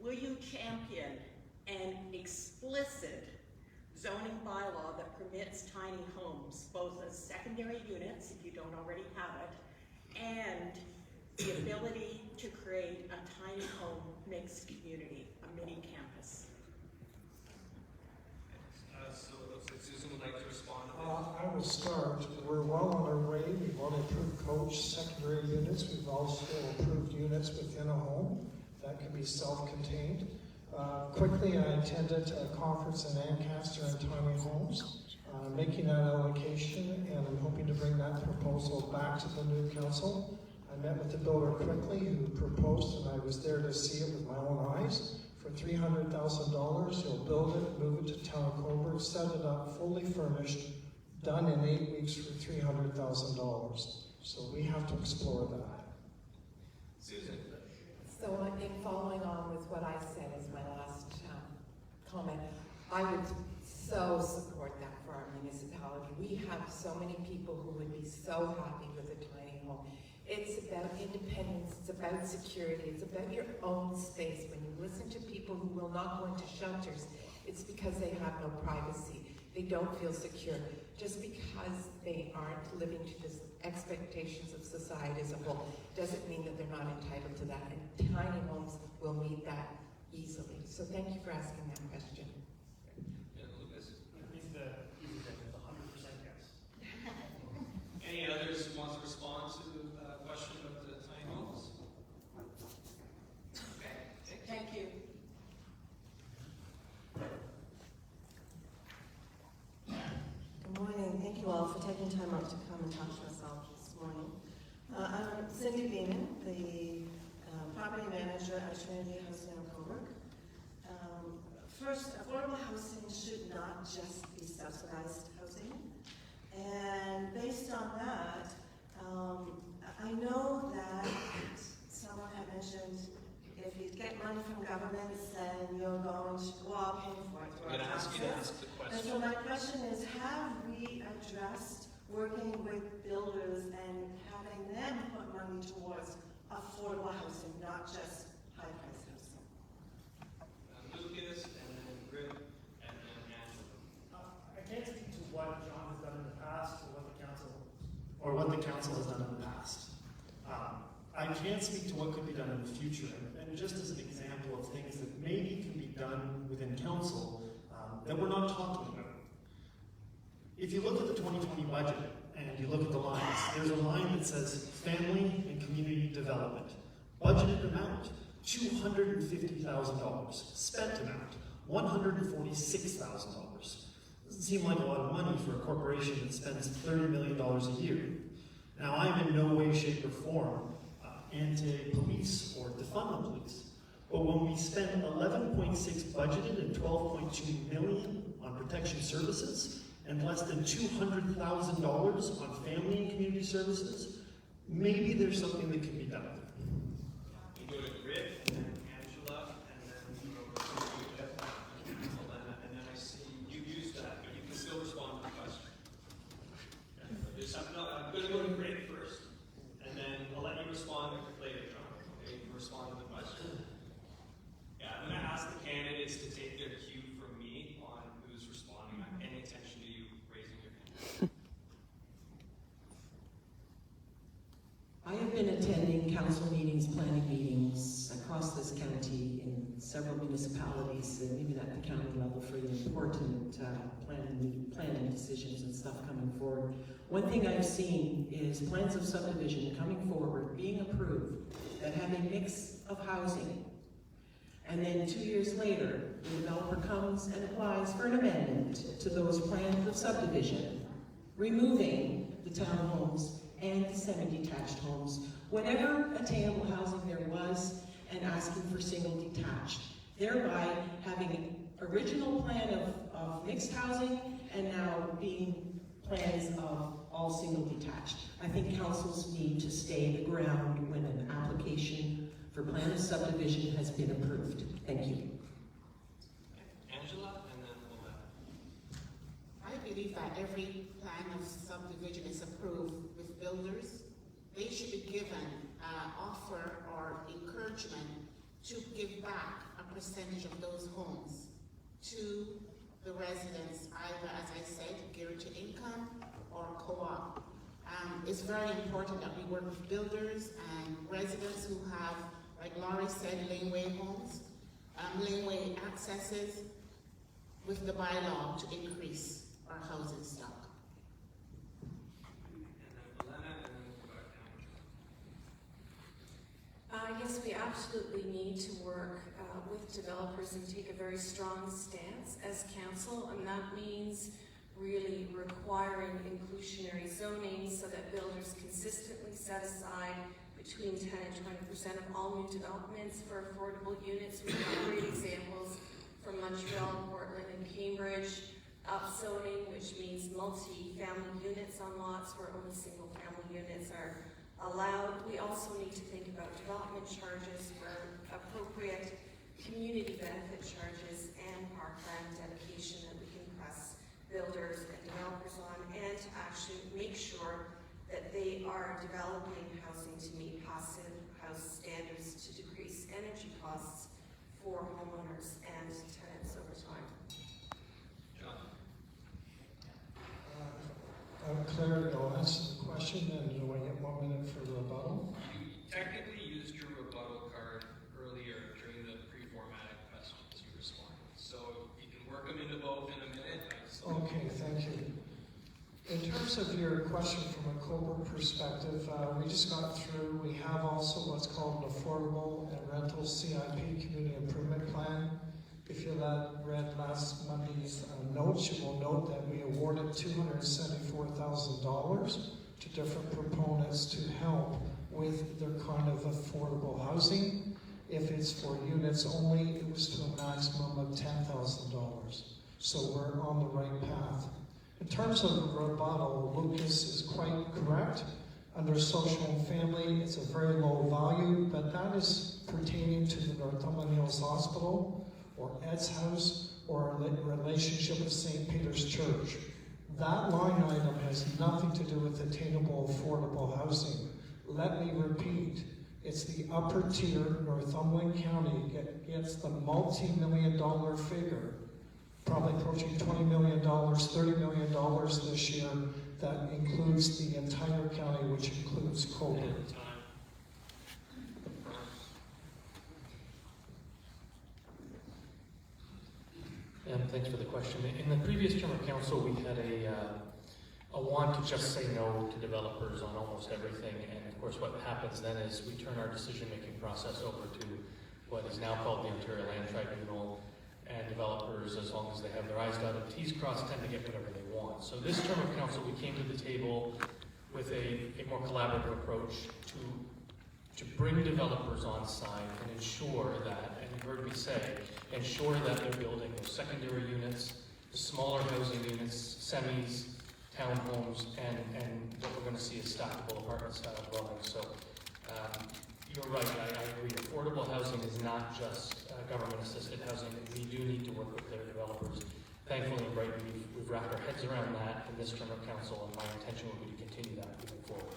will you champion an explicit zoning bylaw that permits tiny homes, both as secondary units, if you don't already have it, and the ability to create a tiny home mixed community, a mini campus? So it looks like Susan would like to respond to that. I will start. We're well on our way. We've already approved coach secondary units. We've also approved units within a home that can be self-contained. Quickly, I attended a conference in Ancaster on tiny homes, making that allocation, and I'm hoping to bring that proposal back to the new council. I met with the builder quickly who proposed, and I was there to see it with my own eyes. For $300,000, he'll build it, move it to town of Coburg, set it up fully furnished, done in 8 weeks for $300,000. So we have to explore that. Susan. So I think following on with what I said as my last comment, I would so support that for our municipality. We have so many people who would be so happy with a tiny home. It's about independence, it's about security, it's about your own space. When you listen to people who will not go into shelters, it's because they have no privacy. They don't feel secure. Just because they aren't living to the expectations of society as a whole doesn't mean that they're not entitled to that. And tiny homes will meet that easily. So thank you for asking that question. And Lucas. The 100% yes. Any others who want to respond to the question about the tiny homes? Okay. Thank you. Good morning. Thank you all for taking time out to come and talk to us all this morning. I'm Cindy Beeman, the property manager at Trinity Housing in Coburg. First, affordable housing should not just be subsidized housing. And based on that, I know that someone had mentioned if you get money from governments, then you're going to go out paying for it. I'm going to ask you to ask the question. And so my question is, have we addressed working with builders and having them put money towards affordable housing, not just high-price housing? Lucas, and then Rick, and then Angela. I can't speak to what John has done in the past or what the council has done in the past. I can speak to what could be done in the future, and just as an example of things that maybe can be done within council that we're not talking about. If you look at the 2020 budget and you look at the lines, there's a line that says family and community development. Budgeted amount, $250,000. Spent amount, $146,000. Doesn't seem like a lot of money for a corporation that spends $30 million a year. Now, I'm in no way, shape, or form anti-police or defund the police. But when we spend 11.6 budgeted and 12.2 million on protection services and less than $200,000 on family and community services, maybe there's something that can be done there. You go to Rick, and then Angela, and then you go to Elena, and then I see you used that, but you can still respond to the question. I'm going to go to Rick first, and then I'll let you respond later, John. Okay, you can respond to the question. Yeah, I'm going to ask the candidates to take their cue from me on who's responding. I'm paying attention to you raising your hand. I have been attending council meetings, planning meetings across this county in several municipalities, and even at the county level for the important planning decisions and stuff coming forward. One thing I've seen is plans of subdivision coming forward, being approved, that have a mix of housing. And then 2 years later, the developer comes and applies for an amendment to those plans of subdivision, removing the townhomes and the semi-detached homes, whatever attainable housing there was, and asking for single detached, thereby having original plan of mixed housing and now being plans of all single detached. I think councils need to stay the ground when an application for plan of subdivision has been approved. Thank you. Angela, and then every plan of subdivision is approved with builders, they should be given offer or encouragement to give back a percentage of those homes to the residents, either, as I said, geared to income or co-op. It's very important that we work with builders and residents who have, like Laurie said, laneway homes, laneway accesses, with the bylaw to increase our housing stock. I guess we absolutely need to work with developers and take a very strong stance as council, and that means really requiring inclusionary zoning so that builders consistently set aside between 10 and 20% of all new developments for affordable units. We have great examples from Montreal, Portland, and Cambridge. Upzoning, which means multi-family units on lots where only single-family units are allowed. We also need to think about development charges where appropriate, community benefit charges, and parkland dedication that we can press builders and developers on, and to actually make sure that they are developing housing to meet passive house standards to decrease energy costs for homeowners and tenants over time. Claire, you'll answer the question, and do I get 1 minute for rebuttal? You technically used your rebuttal card earlier during the pre-formatted questions you responded. So you can work them into both in a minute. Okay, thank you. In terms of your question from a Coburg perspective, we just got through, we have also what's called an affordable and rental CIP community improvement plan. If you read last Monday's notes, you will note that we awarded $274,000 to different proponents to help with their kind of affordable housing. If it's for units only, it was to a maximum of $10,000. So we're on the right path. In terms of the rebuttal, Lucas is quite correct. Under social and family, it's a very low value, but that is pertaining to the Northumberland Hills Hospital, or Ed's House, or a relationship with St. Peter's Church. That line item has nothing to do with attainable affordable housing. Let me repeat, it's the upper tier. Northumberland County gets the multi-million-dollar figure, probably approaching $20 million, $30 million this year, that includes the entire county, which includes Coburg. Thanks for the question. In the previous term of council, we had a want to just say no to developers on almost everything, and of course what happens then is we turn our decision-making process over to what is now called the Ontario Land Tribunal, and developers, as long as they have their I's dotted, T's crossed, tend to get whatever they want. So this term of council, we came to the table with a more collaborative approach to bring developers on side and ensure that, and you heard me say, ensure that they're building those secondary units, the smaller housing units, semis, townhomes, and what we're going to see is stackable apartment-style dwellings. So you're right, I agree. Affordable housing is not just government-assisted housing. We do need to work with their developers. Thankfully, in Brighton, we've wrapped our heads around that in this term of council, and my intention will be to continue that moving forward.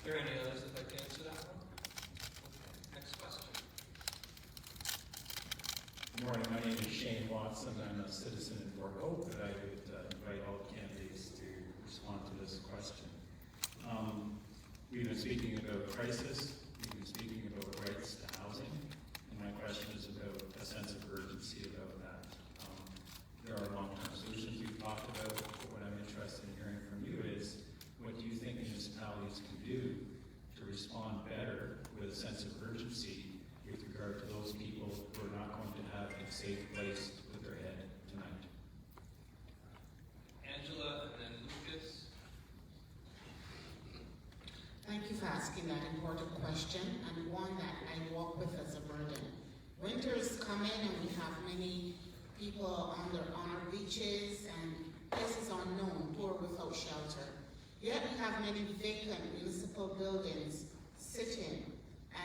Are there any others that like to answer that one? Okay. Next question. Good morning. My name is Shane Watson. I'm a citizen in Fort Hope, but I would invite all candidates to respond to this question. We've been speaking about crisis. We've been speaking about rights to housing. And my question is about a sense of urgency about that. There are long-term solutions we've talked about, but what I'm interested in hearing from you is what do you think municipalities can do to respond better with a sense of urgency with regard to those people who are not going to have a safe place with their head tonight? Angela and then Lucas. Thank you for asking that important question, and one that I walk with as a burden. Winters come in and we have many people on our beaches and places unknown, poor without shelter. Yet we have many vacant municipal buildings sitting,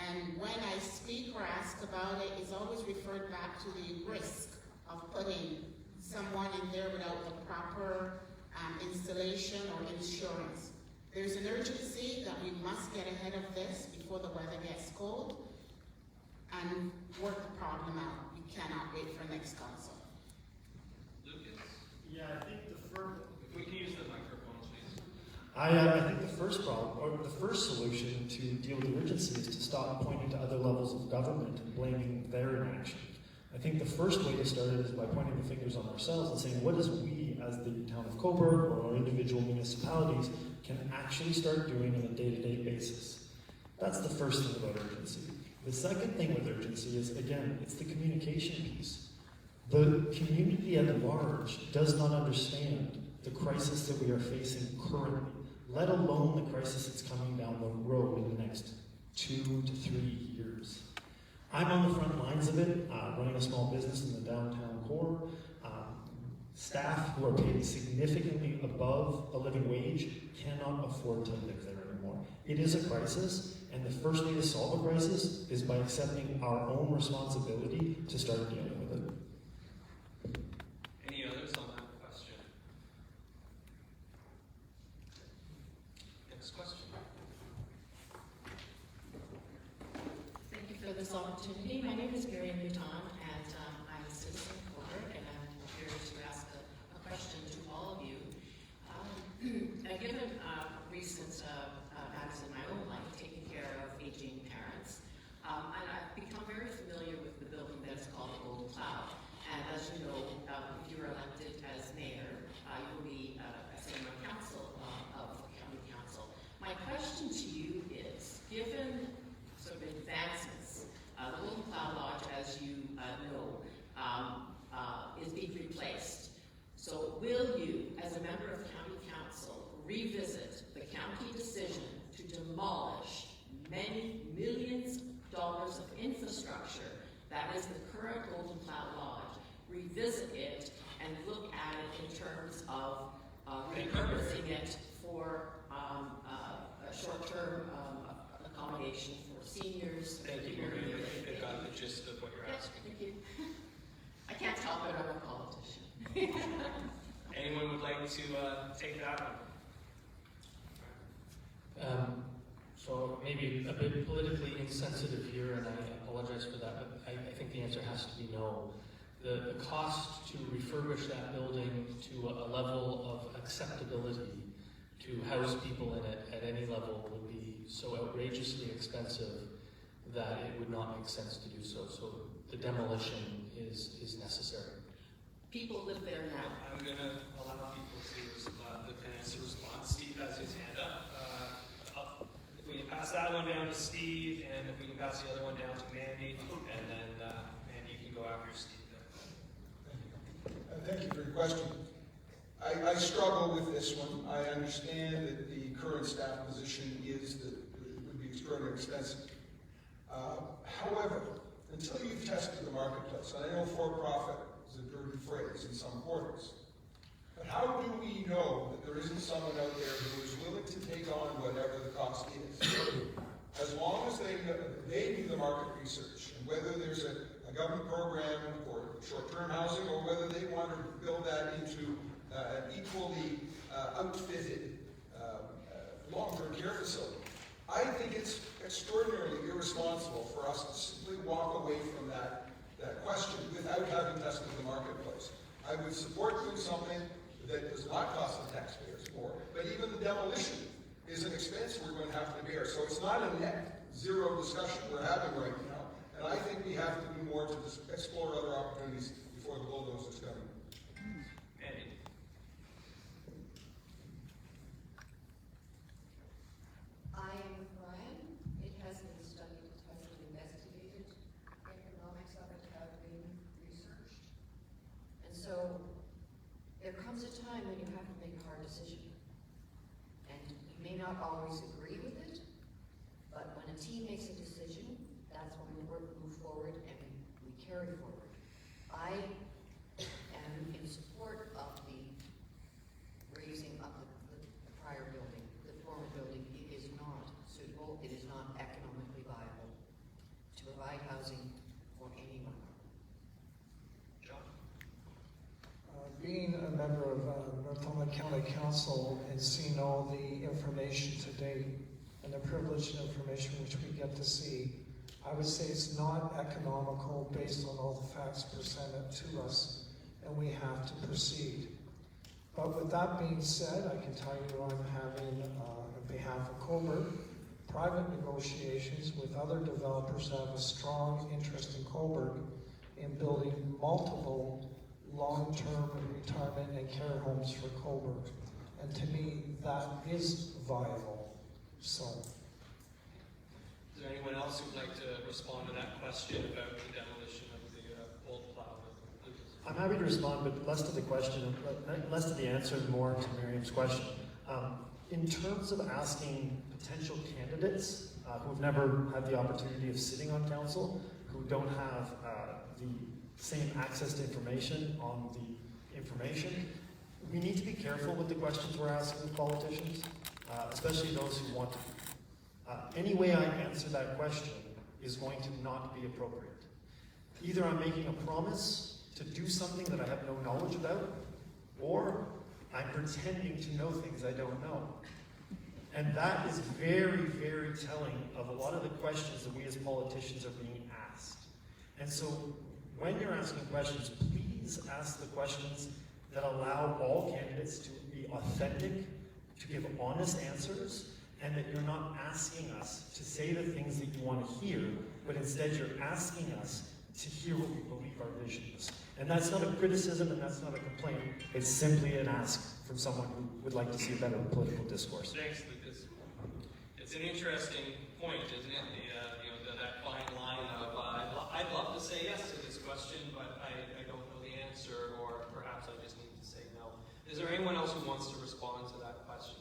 and when I speak or ask about it, it's always referred back to the risk of putting someone in there without the proper installation or insurance. There's an urgency that we must get ahead of this before the weather gets cold and work the problem out. We cannot wait for next council. Lucas? Yeah, I think the first. If we can use the microphone, please. I think the first problem, or the first solution to deal with urgency is to stop pointing to other levels of government and blaming their inaction. I think the first way to start it is by pointing the fingers on ourselves and saying, what is we as the town of Cobourg or our individual municipalities can actually start doing on a day-to-day basis. That's the first thing about urgency. The second thing with urgency is, again, it's the communication piece. The community at large does not understand the crisis that we are facing currently, let alone the crisis that's coming down the road in the next 2 to 3 years. I'm on the front lines of it, running a small business in the downtown core. Staff who are paid significantly above a living wage cannot afford to live there anymore. It is a crisis, and the first way to solve a crisis is by accepting our own responsibility to start dealing with it. Any others on that question? Next question. Thank you for this opportunity. My name is Marian Bouton, and I'm a citizen of Cobourg, and I'm here to ask a question to all of you. Given recent matters in my own life, taking care of aging parents, and I've become very familiar with the building that is called the Golden Cloud. And as you know, if you're elected as mayor, you will be a sitting on council of the county council. My question to you is, given sort of advancements, the Golden Cloud Lodge, as you know, is being replaced. So will you, as a member of county council, revisit the county decision to demolish many millions of dollars of infrastructure that is the current Golden Cloud Lodge, revisit it, and look at it in terms of repurposing it for a short-term accommodation for seniors? Thank you, Marian. I think they got the gist of what you're asking. Thank you. I can't help it, I'm a politician. Anyone would like to take that one? So maybe a bit politically insensitive here, and I apologize for that, but I think the answer has to be no. The cost to refurbish that building to a level of acceptability to house people in it at any level would be so outrageously expensive that it would not make sense to do so. So the demolition is necessary. People live there now. I'm going to allow people to answer response. Steve has his hand up. If we can pass that one down to Steve, and if we can pass the other one down to Mandy, and then Mandy, you can go after Steve. Thank you for your question. I struggle with this one. I understand that the current staff position is that it would be extraordinarily expensive. However, until you've tested the marketplace, and I know for-profit is a dirty phrase in some quarters, but how do we know that there isn't someone out there who is willing to take on whatever the cost is? As long as they do the market research, and whether there's a government program for short-term housing, or whether they want to build that into an equally outfitted long-term care facility. I think it's extraordinarily irresponsible for us to simply walk away from that question without having tested the marketplace. I would support doing something that does not cost the taxpayers more, but even the demolition is an expense we're going to have to bear. So it's not a net zero discussion we're having right now, and I think we have to do more to explore other opportunities before the bulldozers come. Andy. I am with Brian. It has been studied, it has been investigated. Economics of it have been researched. And so there comes a time when you have to make a hard decision. And you may not always agree with it, but when a team makes a decision, that's when we move forward and we carry forward. I am in support of the raising of the prior building, the former building. It is not suitable, it is not economically viable to provide housing for anyone. John? County Council and seen all the information to date and the privileged information which we get to see, I would say it's not economical based on all the facts presented to us, and we have to proceed. But with that being said, I can tell you I'm having, on behalf of Coburg, private negotiations with other developers that have a strong interest in Coburg in building multiple long-term retirement and care homes for Coburg. And to me, that is viable. So. Is there anyone else who'd like to respond to that question about the demolition of the old plow? I'm happy to respond, but less to the question, less to the answer, more to Miriam's question. In terms of asking potential candidates who've never had the opportunity of sitting on council, who don't have the same access to information on the information, we need to be careful with the questions we're asking of politicians, especially those who want to. Any way I answer that question is going to not be appropriate. Either I'm making a promise to do something that I have no knowledge about, or I'm pretending to know things I don't know. And that is very, very telling of a lot of the questions that we as politicians are being asked. And so when you're asking questions, please ask the questions that allow all candidates to be authentic, to give honest answers, and that you're not asking us to say the things that you want to hear, but instead you're asking us to hear what we believe our vision is. And that's not a criticism and that's not a complaint. It's simply an ask from someone who would like to see a better political discourse. Thanks, Lucas. It's an interesting point, isn't it? That fine line of, I'd love to say yes to this question, but I don't know the answer, or perhaps I just need to say no. Is there anyone else who wants to respond to that question?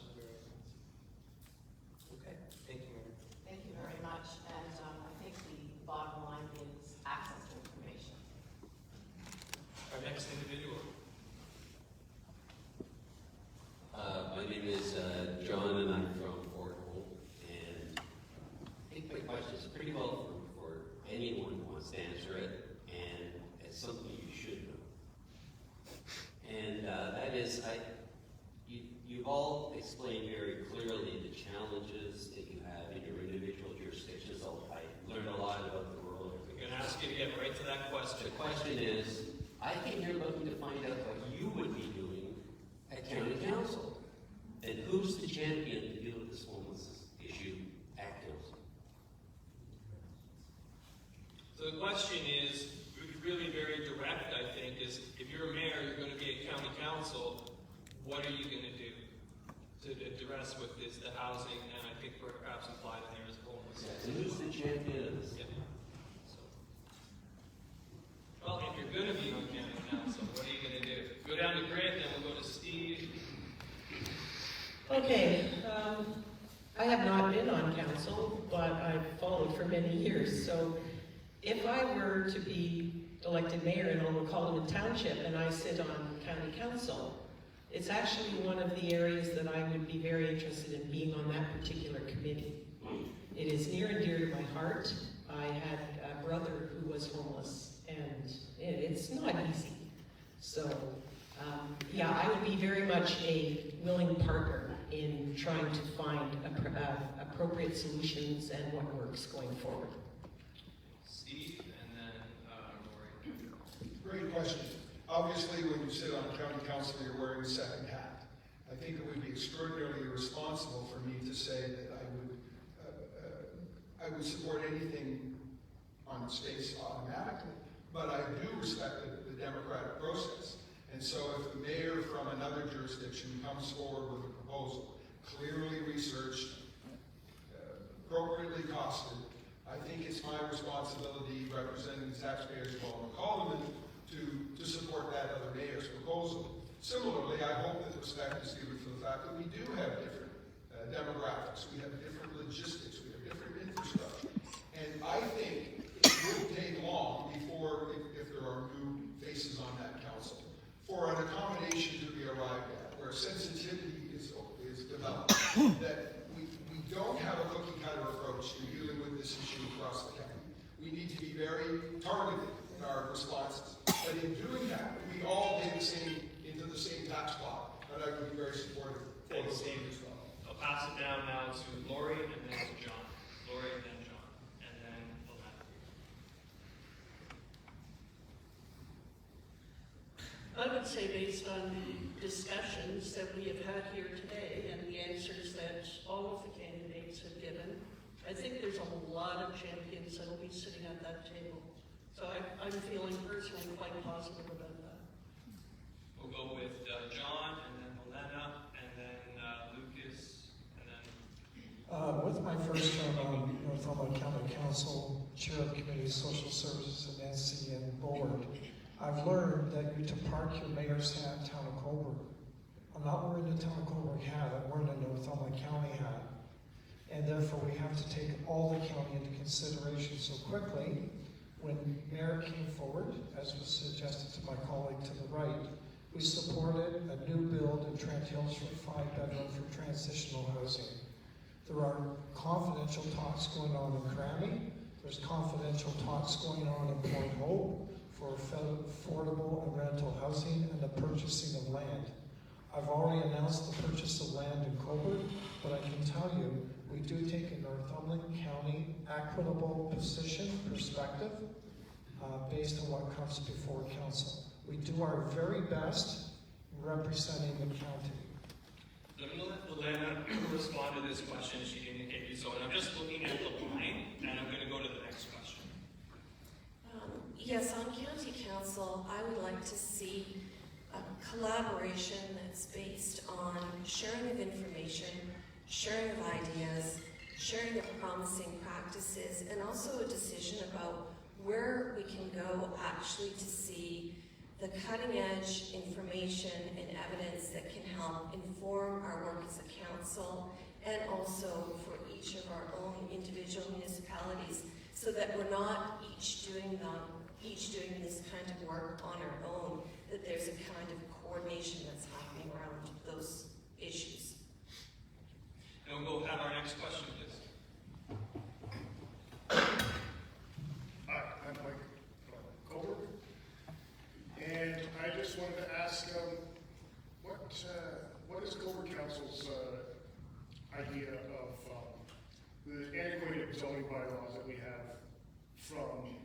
Okay, thank you, Mary. Thank you very much. And I think the bottom line is access to information. Our next individual. My name is John, and I'm from Fort Hope. And I think my question is pretty well for anyone who wants to answer it, and it's something you should know. And that is, you've all explained very clearly the challenges that you have in your individual jurisdictions. I learned a lot about the world. I'm going to ask you to get right to that question. The question is, I came here looking to find out what you would be doing at County Council. And who's the champion to deal with this homeless issue at Council? So the question is really very direct, I think, is if you're a mayor, you're going to be at county council, what are you going to do to address with this, the housing, and I think perhaps implied in there is homeless. And who's the champion of this? Yeah. So, well, if you're going to be on county council, what are you going to do? Go down to Grant, then we'll go to Steve. Okay, I have not been on council, but I've followed for many years. So if I were to be elected mayor in Northumberland Township and I sit on county council, it's actually one of the areas that I would be very interested in being on that particular committee. It is near and dear to my heart. I had a brother who was homeless, and it's not easy. So, yeah, I would be very much a willing partner in trying to find appropriate solutions and what works going forward. Steve, and then Rory. Great question. Obviously, when you sit on county council, you're wearing a second hat. I think it would be extraordinarily irresponsible for me to say that I would support anything on its face automatically, but I do respect the democratic process. And so if the mayor from another jurisdiction comes forward with a proposal, clearly researched, appropriately costed, I think it's my responsibility, representing the taxpayers of Northumberland, to support that other mayor's proposal. Similarly, I hope that respect is given for the fact that we do have different demographics, we have different logistics, we have different infrastructure. And I think it wouldn't take long before, if there are new faces on that council, for an accommodation to be arrived at, where sensitivity is developed, that we don't have a cookie-cutter approach to dealing with this issue across the county. We need to be very targeted in our responses. But in doing that, we all pay into the same tax pot And I would be very supportive. Thanks, Steve. I'll pass it down now to Lori and then to John. Lori and then John. And then Alana. I would say based on the discussions that we have had here today and the answers that all of the candidates have given, I think there's a lot of champions that will be sitting at that table. So I'm feeling personally quite positive about that. We'll go with John and then Alana and then Lucas and then... With my first term on Northumberland County Council, Chair of Committee of Social Services and NAHC and Board, I've learned that you to park your mayor's hat, Town of Coburg. I'm not wearing the Town of Coburg hat, I'm wearing a Northumberland County hat. And therefore we have to take all the county into consideration. So quickly, when Mayor came forward, as was suggested to my colleague to the right, we supported a new build in Trent Hills for 5-bedroom for transitional housing. There are confidential talks going on in Crammy. There's confidential talks going on in Point Hope for affordable and rental housing and the purchasing of land. I've already announced the purchase of land in Coburg, but I can tell you, we do take a Northumberland County equitable perspective based on what comes before council. We do our very best representing the county. Let me let Alana respond to this question. She indicated so, and I'm just looking at the line, and I'm going to go to the next question. Yes, on county council, I would like to see a collaboration that's based on sharing of information, sharing of ideas, sharing of promising practices, and also a decision about where we can go actually to see the cutting edge information and evidence that can help inform our work as a council and also for each of our own individual municipalities so that we're not each doing this kind of work on our own, that there's a kind of coordination that's happening around those issues. And we'll go have our next question, please. Hi, I'm Mike Coburg, and I just wanted to ask, what is Coburg Council's idea of the antiquated zoning bylaws that we have from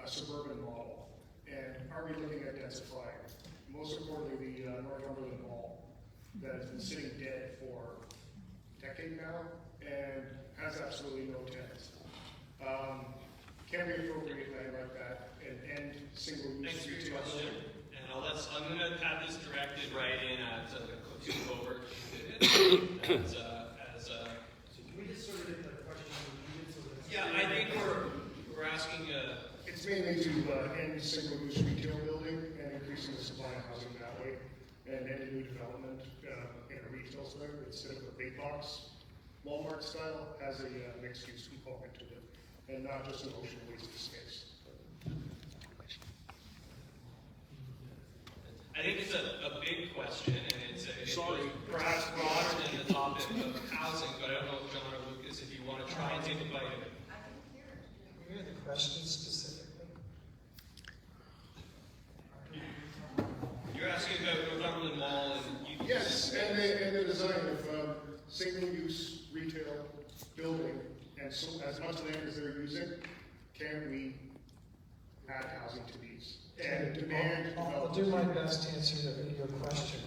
a suburban model, and are we looking at densifying? Most importantly, the Northumberland Mall that has been sitting dead for a decade now and has absolutely no tenants. Can we appropriate land like that and end single-use Thanks for your retail? question. And I'm going to have this directed right in at to Coburg. Can we just sort of get the question repeated so that... Yeah, I think we're asking... It's mainly to end single-use retail building and increasing the supply of housing that way, and end new development in a retail center instead of a big box Walmart style has a mixed-use component to it, and not just an ocean waste of space. I think it's a big question, and it's perhaps broader than the topic of housing, but I don't know if John or Lucas, if you want to try and take a bite of it. Can you hear the question specifically? You're asking about Northumberland Mall and... Yes, and the design of single-use retail building, and so as much land as they're using, can we add housing to these? And demand I'll do my best to answer your question.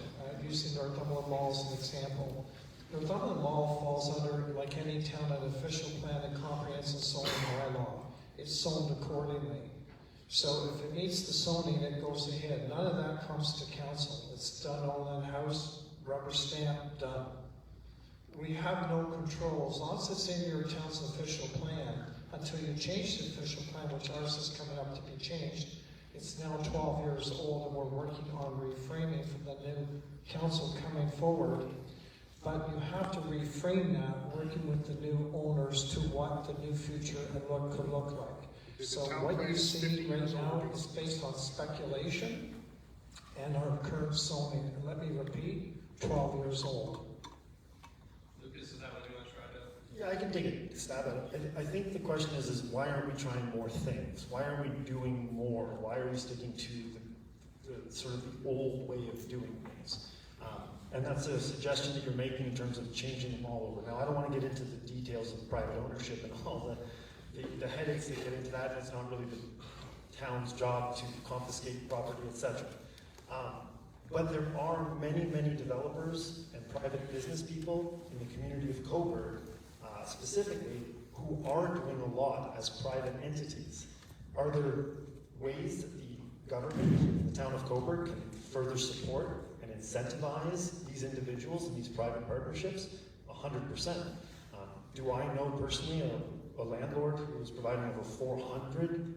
Using Northumberland Mall as an example. Northumberland Mall falls under, like any town, an official plan and comprehensive zoning bylaw. It's zoned accordingly. So if it meets the zoning, it goes ahead. None of that comes to council. It's done all in-house, rubber stamp, done. We have no control. As long as it's in your town's official plan, until you change the official plan, which ours is coming up to be changed, it's now 12 years old, and we're working on reframing for the new council coming forward. But you have to reframe that, working with the new owners to what the new future and what could look like. So what you see right now is based on speculation and our current zoning. And let me repeat, 12 years old. Lucas, is that what you want to try to... Yeah, I can take a stab at it. I think the question is why aren't we trying more things? Why aren't we doing more? Why are we sticking to the sort of the old way of doing things? And that's a suggestion that you're making in terms of changing them all over. Now, I don't want to get into the details of private ownership and all the headaches that get into that. It's not really the town's job to confiscate property, etc. But there are many, many developers and private business people in the community of Cobourg, specifically, who are doing a lot as private entities. Are there ways that the government in the town of Cobourg can further support and incentivize these individuals and these private partnerships? 100%. Do I know personally a landlord who is providing over 400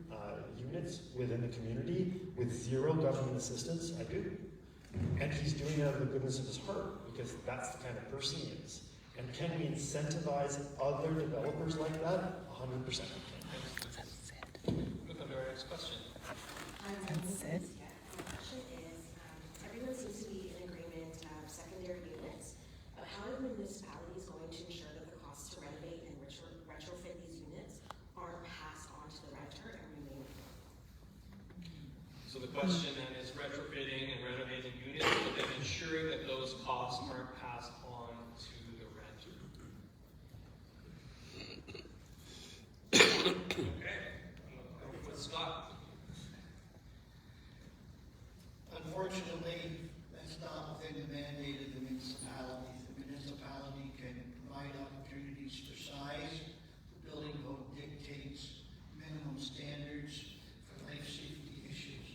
units within the community with zero government assistance? I do. And he's doing it out of the goodness of his heart, because that's the kind of person he is. And can we incentivize other developers like that? 100%. We'll come to our next question. Everyone seems to be in agreement of secondary units, but how are the municipalities going to ensure that the costs to renovate and retrofit these units aren't passed on to the renter and remain? So the question then is retrofitting and renovating units, but then ensuring that those costs aren't passed on to the renter. Okay, with Scott. Unfortunately, that's not within the mandate of the municipality. The municipality can provide opportunities for size. The building code dictates minimum standards for life safety issues.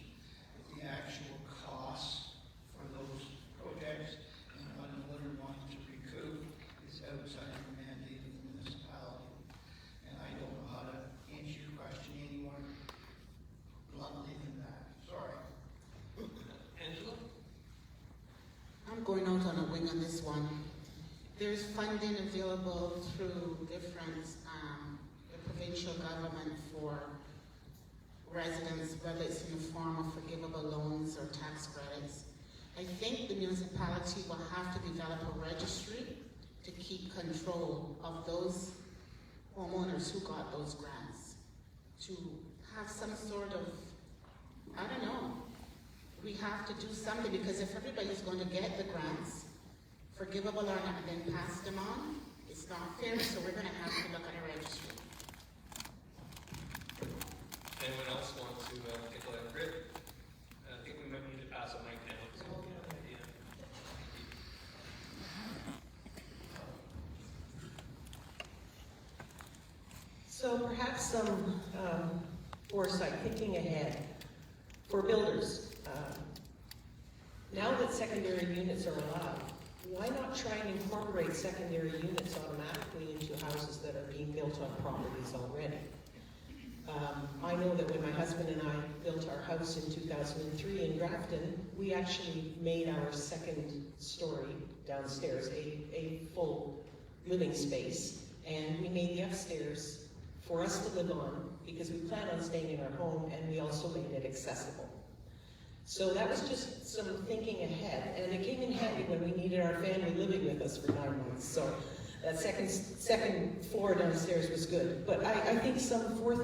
But the actual costs for those projects and what an owner wants to recoup is outside of the mandate of the municipality. And I don't know how to answer your question any more bluntly than that. Sorry. Angela? I'm going out on a wing on this one. There's funding available through different, the provincial government for residents, whether it's in the form of forgivable loans or tax credits. I think the municipality will have to develop a registry to keep control of those homeowners who got those grants. To have some sort of, I don't know, we have to do something, because if everybody's going to get the grants, forgivable or not, and then pass them on, it's not fair, so we're going to have to look at a registry. Anyone else want to take a grip? I think we might need to pass a mic down. So perhaps some foresight, thinking ahead for builders. Now that secondary units are allowed, why not try and incorporate secondary units automatically into houses that are being built on properties already? I know that when my husband and I built our house in 2003 in Grafton, we actually made our second story downstairs a full living space, and we made the upstairs for us to live on because we plan on staying in our home, and we also made it accessible. So that was just some thinking ahead, and it came in handy when we needed our family living with us for 9 months. So that second floor downstairs was good. But I think some forward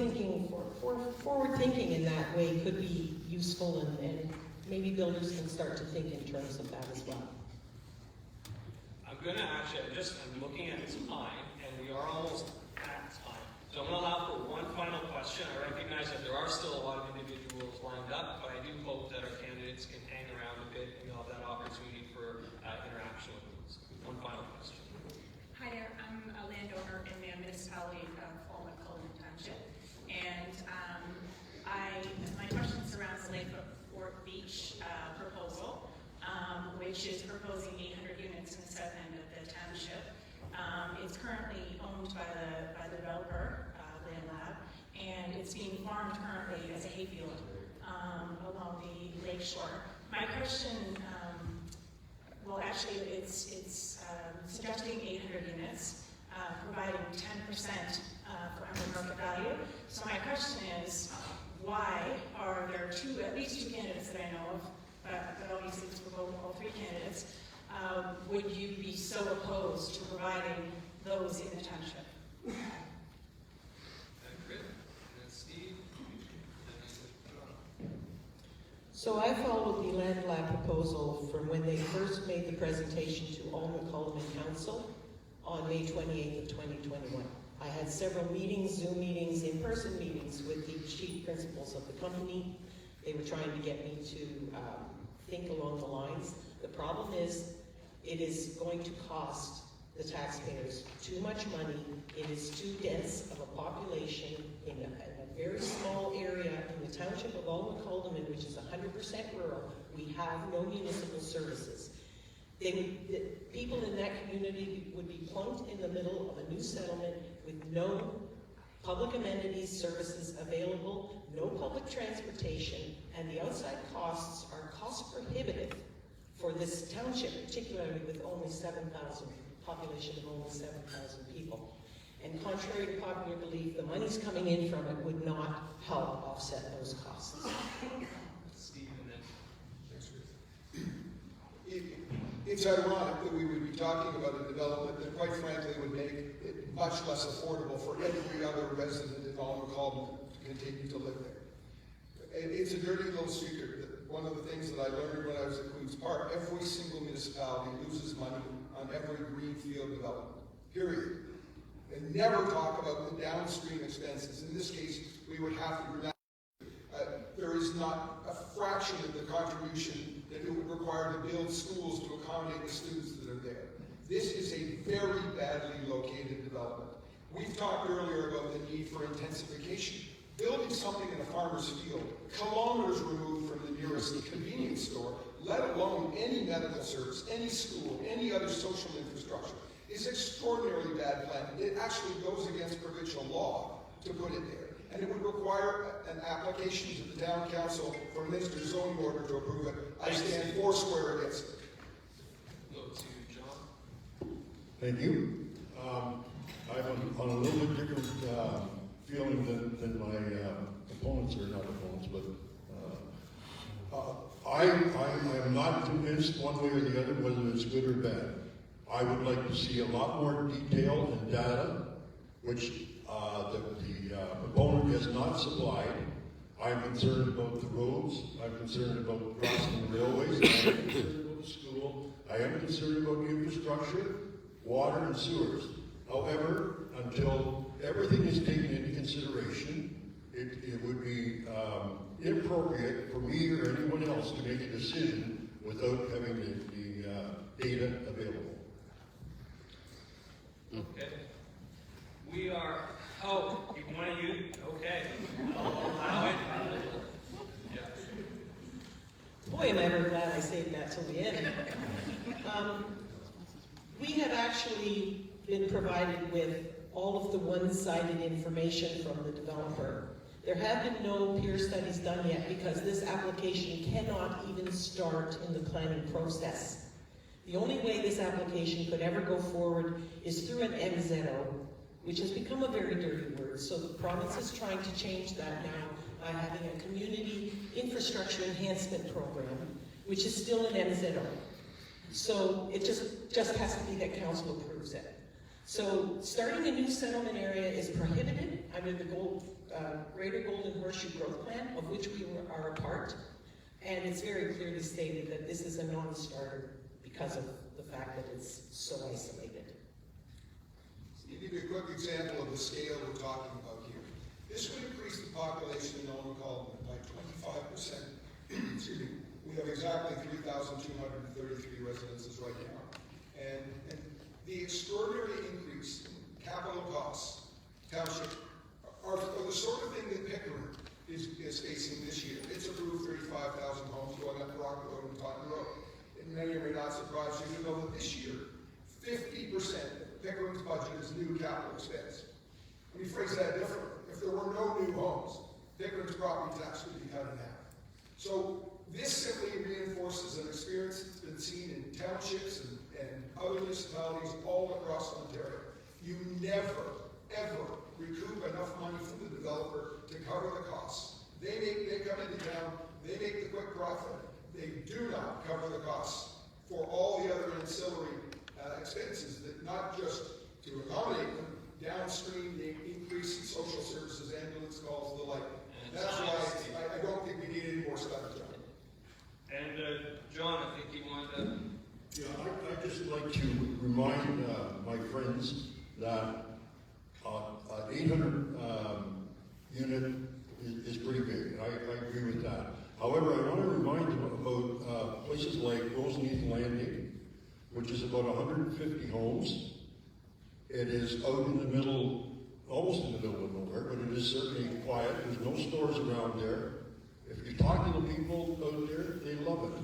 thinking in that way could be useful, and maybe builders can start to think in terms of that as well. I'm looking at time, and we are almost at time. So I'm going to allow for one final question. I recognize that there are still a lot of individuals lined up, but I do hope that our candidates can hang around a bit and you'll have that opportunity for interaction with them. So one final question. Hi there, I'm a landowner in the municipality of Northumberland County, and my question surrounds the Lakeford Fort Beach proposal, which is proposing 800 units in the south end of the township. It's currently owned by the developer, Land Lab, and it's being farmed currently as a hayfield along the lake shore. My question, it's suggesting 800 units, providing 10% for under market value. So my question is, why are there at least two candidates that I know of, but obviously it's for all three candidates, would you be so opposed to providing those in the township? So I followed the land lab proposal from when they first made the presentation to all McCollum Council on May 28th of 2021. I had several meetings, Zoom meetings, in-person meetings with the chief principals of the company. They were trying to get me to think along the lines. The problem is, it is going to cost the taxpayers too much money. It is too dense of a population in a very small area in the township of Alma-Coldeman, which is 100% rural. We have no municipal services. People in that community would be plunked in the middle of a new settlement with no public amenities services available, no public transportation, and the outside costs are cost prohibitive for this township, particularly with only 7,000, population of only 7,000 people. And contrary to popular belief, the monies coming in from it would not help offset those costs. Steve, and then Thanks, Ruth. It's ironic that we would be talking about a development that, quite frankly, would make it much less affordable for every other resident in Alma-Coldeman to continue to live there. It's a dirty little secret that one of the things that I learned when I was at Queen's Park, every single municipality loses money on every greenfield development, period. And never talk about the downstream expenses. In this case, we would have to remember there is not a fraction of the contribution that it would require to build schools to accommodate the students that are there. This is a very badly located development. We've talked earlier about the need for intensification. Building something in a farmer's field, kilometers removed from the nearest convenience store, let alone any medical service, any school, any other social infrastructure, is extraordinarily bad planning. It actually goes against provincial law to put it there. And it would require an application to the town council for a minister's zoning order to approve it. I stand foursquare against it. go to John. Thank you. I'm on a little bit different feeling than my opponents, or not opponents, but I am not convinced one way or the other whether it's good or bad. I would like to see a lot more detail and data, which the proponent has not supplied. I'm concerned about the roads. I'm concerned about crossing the railways. I'm concerned about the school. I am concerned about infrastructure, water, and sewers. However, until everything is taken into consideration, it would be inappropriate for me or anyone else to make a decision without having the data available. Okay. We are, one of you, okay. I'll allow it. Yeah. Boy, am I ever glad I saved that till the end. We have actually been provided with all of the one-sided information from the developer. There have been no peer studies done yet because this application cannot even start in the planning process. The only way this application could ever go forward is through an MZO, which has become a very dirty word. So the province is trying to change that now by having a community infrastructure enhancement program, which is still an MZO. So it just has to be that council approves it. So starting a new settlement area is prohibited under the Greater Golden Horseshoe Growth Plan, of which we are a part. And it's very clearly stated that this is a non-starter because of the fact that it's so isolated. To give you a quick example of the scale we're talking about here. This would increase the population in Alma-Coldeman by 25%. Excuse me. We have exactly 3,233 residences right now. And the extraordinary increase in capital costs, township, are the sort of thing that Pickering is facing this year. It's approved 35,000 homes going up Rock Road and Taunton Road. And many may not surprise you to know that this year, 50% of Pickering's budget is new capital expense. Let me phrase that differently. If there were no new homes, Pickering's property tax would be cut in half. So this simply reinforces an experience that's been seen in townships and other municipalities all across Ontario. You never, ever recoup enough money from the developer to cover the costs. They come into town, they make the quick profit. They do not cover the costs for all the other ancillary expenses that not just to accommodate them, downstream the increase in social services, ambulance calls, the like. That's why I don't think we need any more studies on it. John, I think you wanted to... Yeah, I'd just like to remind my friends that 800 unit is pretty big, and I agree with that. However, I want to remind them about places like Rosenheath Landing, which is about 150 homes. It is out in the middle, almost in the middle of nowhere, but it is certainly quiet. There's no stores around there. If you talk to the people out there, they love it.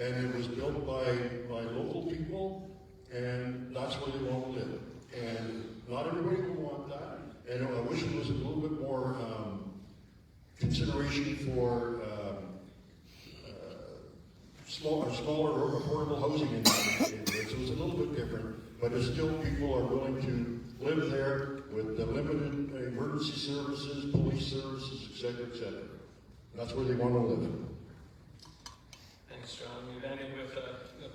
And it was built by local people, and that's where they want to live. And not everybody will want that. And I wish there was a little bit more consideration for smaller or affordable housing in it. So it's a little bit different, but it's still people are willing to live there with the limited emergency services, police services, et cetera, et cetera. That's where they want to live. Thanks, John. We've ended with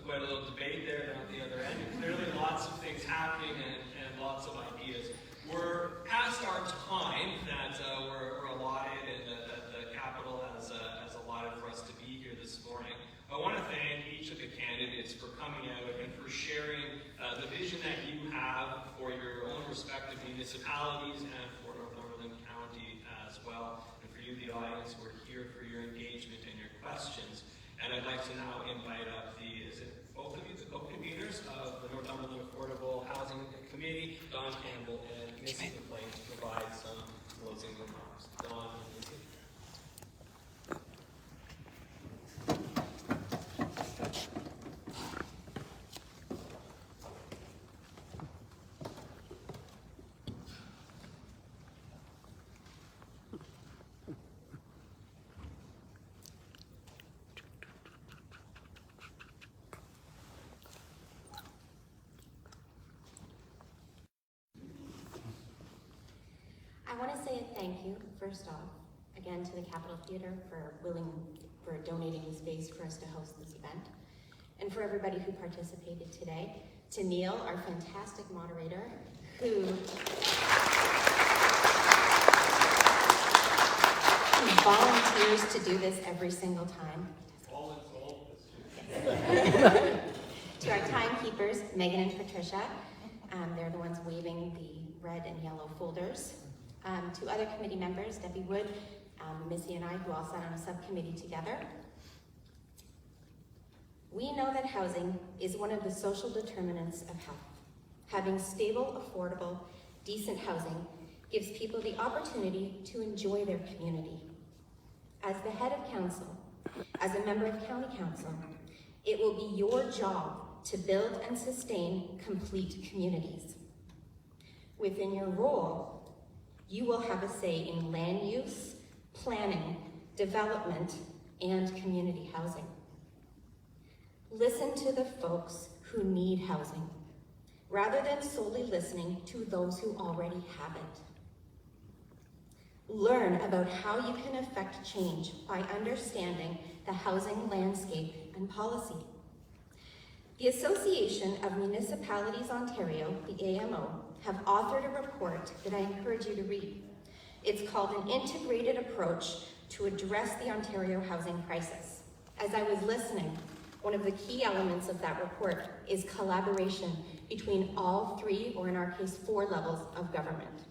quite a little debate there down at the other end. Clearly lots of things happening and lots of ideas. We're past our time that we're allotted and that the Capitol has allotted for us to be here this morning. I want to thank each of the candidates for coming out and for sharing the vision that you have for your own respective municipalities and for Northumberland County as well. And for you, the audience, we're here for your engagement and your questions. And I'd like to now invite up both of you, the co-conveners of the Northumberland Affordable Housing Committee, Don Campbell and Missy McLean, to provide some closing remarks. Don and Missy. I want to say a thank you, first off, again to the Capitol Theatre for donating the space for us to host this event, and for everybody who participated today. To Neil, our fantastic moderator, who volunteers to do this every single time. To our timekeepers, Megan and Patricia, they're the ones waving the red and yellow folders. To other committee members, Debbie Wood, Missy and I, who all sat on a subcommittee together. We know that housing is one of the social determinants of health. Having stable, affordable, decent housing gives people the opportunity to enjoy their community. As the head of council, as a member of county council, it will be your job to build and sustain complete communities. Within your role, you will have a say in land use, planning, development, and community housing. Listen to the folks who need housing, rather than solely listening to those who already have it. Learn about how you can affect change by understanding the housing landscape and policy. The Association of Municipalities Ontario, the AMO, have authored a report that I encourage you to read. It's called An Integrated Approach to Address the Ontario Housing Crisis. As I was listening, one of the key elements of that report is collaboration between all three, or in our case, 4 levels of government.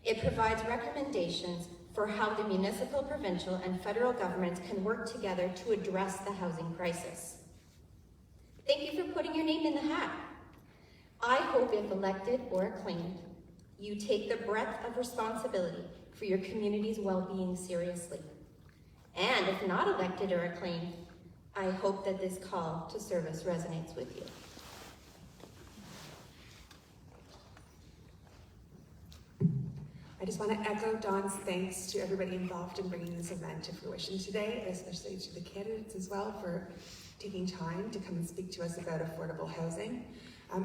It provides recommendations for how the municipal, provincial, and federal governments can work together to address the housing crisis. Thank you for putting your name in the hat. I hope if elected or acclaimed, you take the breadth of responsibility for your community's well-being seriously. And if not elected or acclaimed, I hope that this call to service resonates with you. I just want to echo Dawn's thanks to everybody involved in bringing this event to fruition today, especially to the candidates as well for taking time to come and speak to us about affordable housing.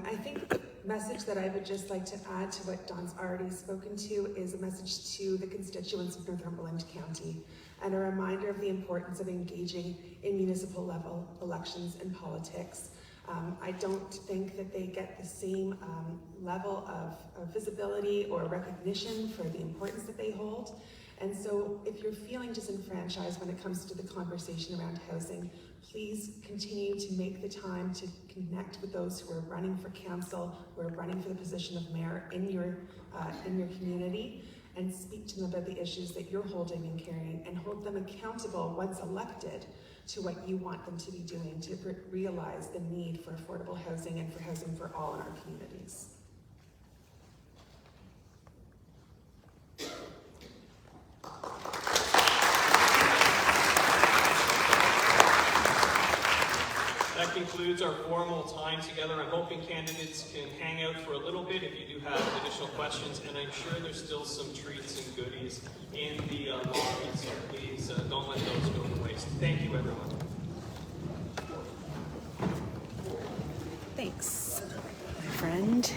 I think the message that I would just like to add to what Dawn's already spoken to is a message to the constituents of Northumberland County, and a reminder of the importance of engaging in municipal level elections and politics. I don't think that they get the same level of visibility or recognition for the importance that they hold. And so if you're feeling disenfranchised when it comes to the conversation around housing, please continue to make the time to connect with those who are running for council, who are running for the position of mayor in your community, and speak to them about the issues that you're holding and carrying, and hold them accountable once elected to what you want them to be doing to realize the need for affordable housing and for housing for all in our communities. That concludes our formal time together. I'm hoping candidates can hang out for a little bit if you do have additional questions, and I'm sure there's still some treats and goodies in the lobby, so please don't let those go to waste. Thank you, everyone. Thanks, my friend.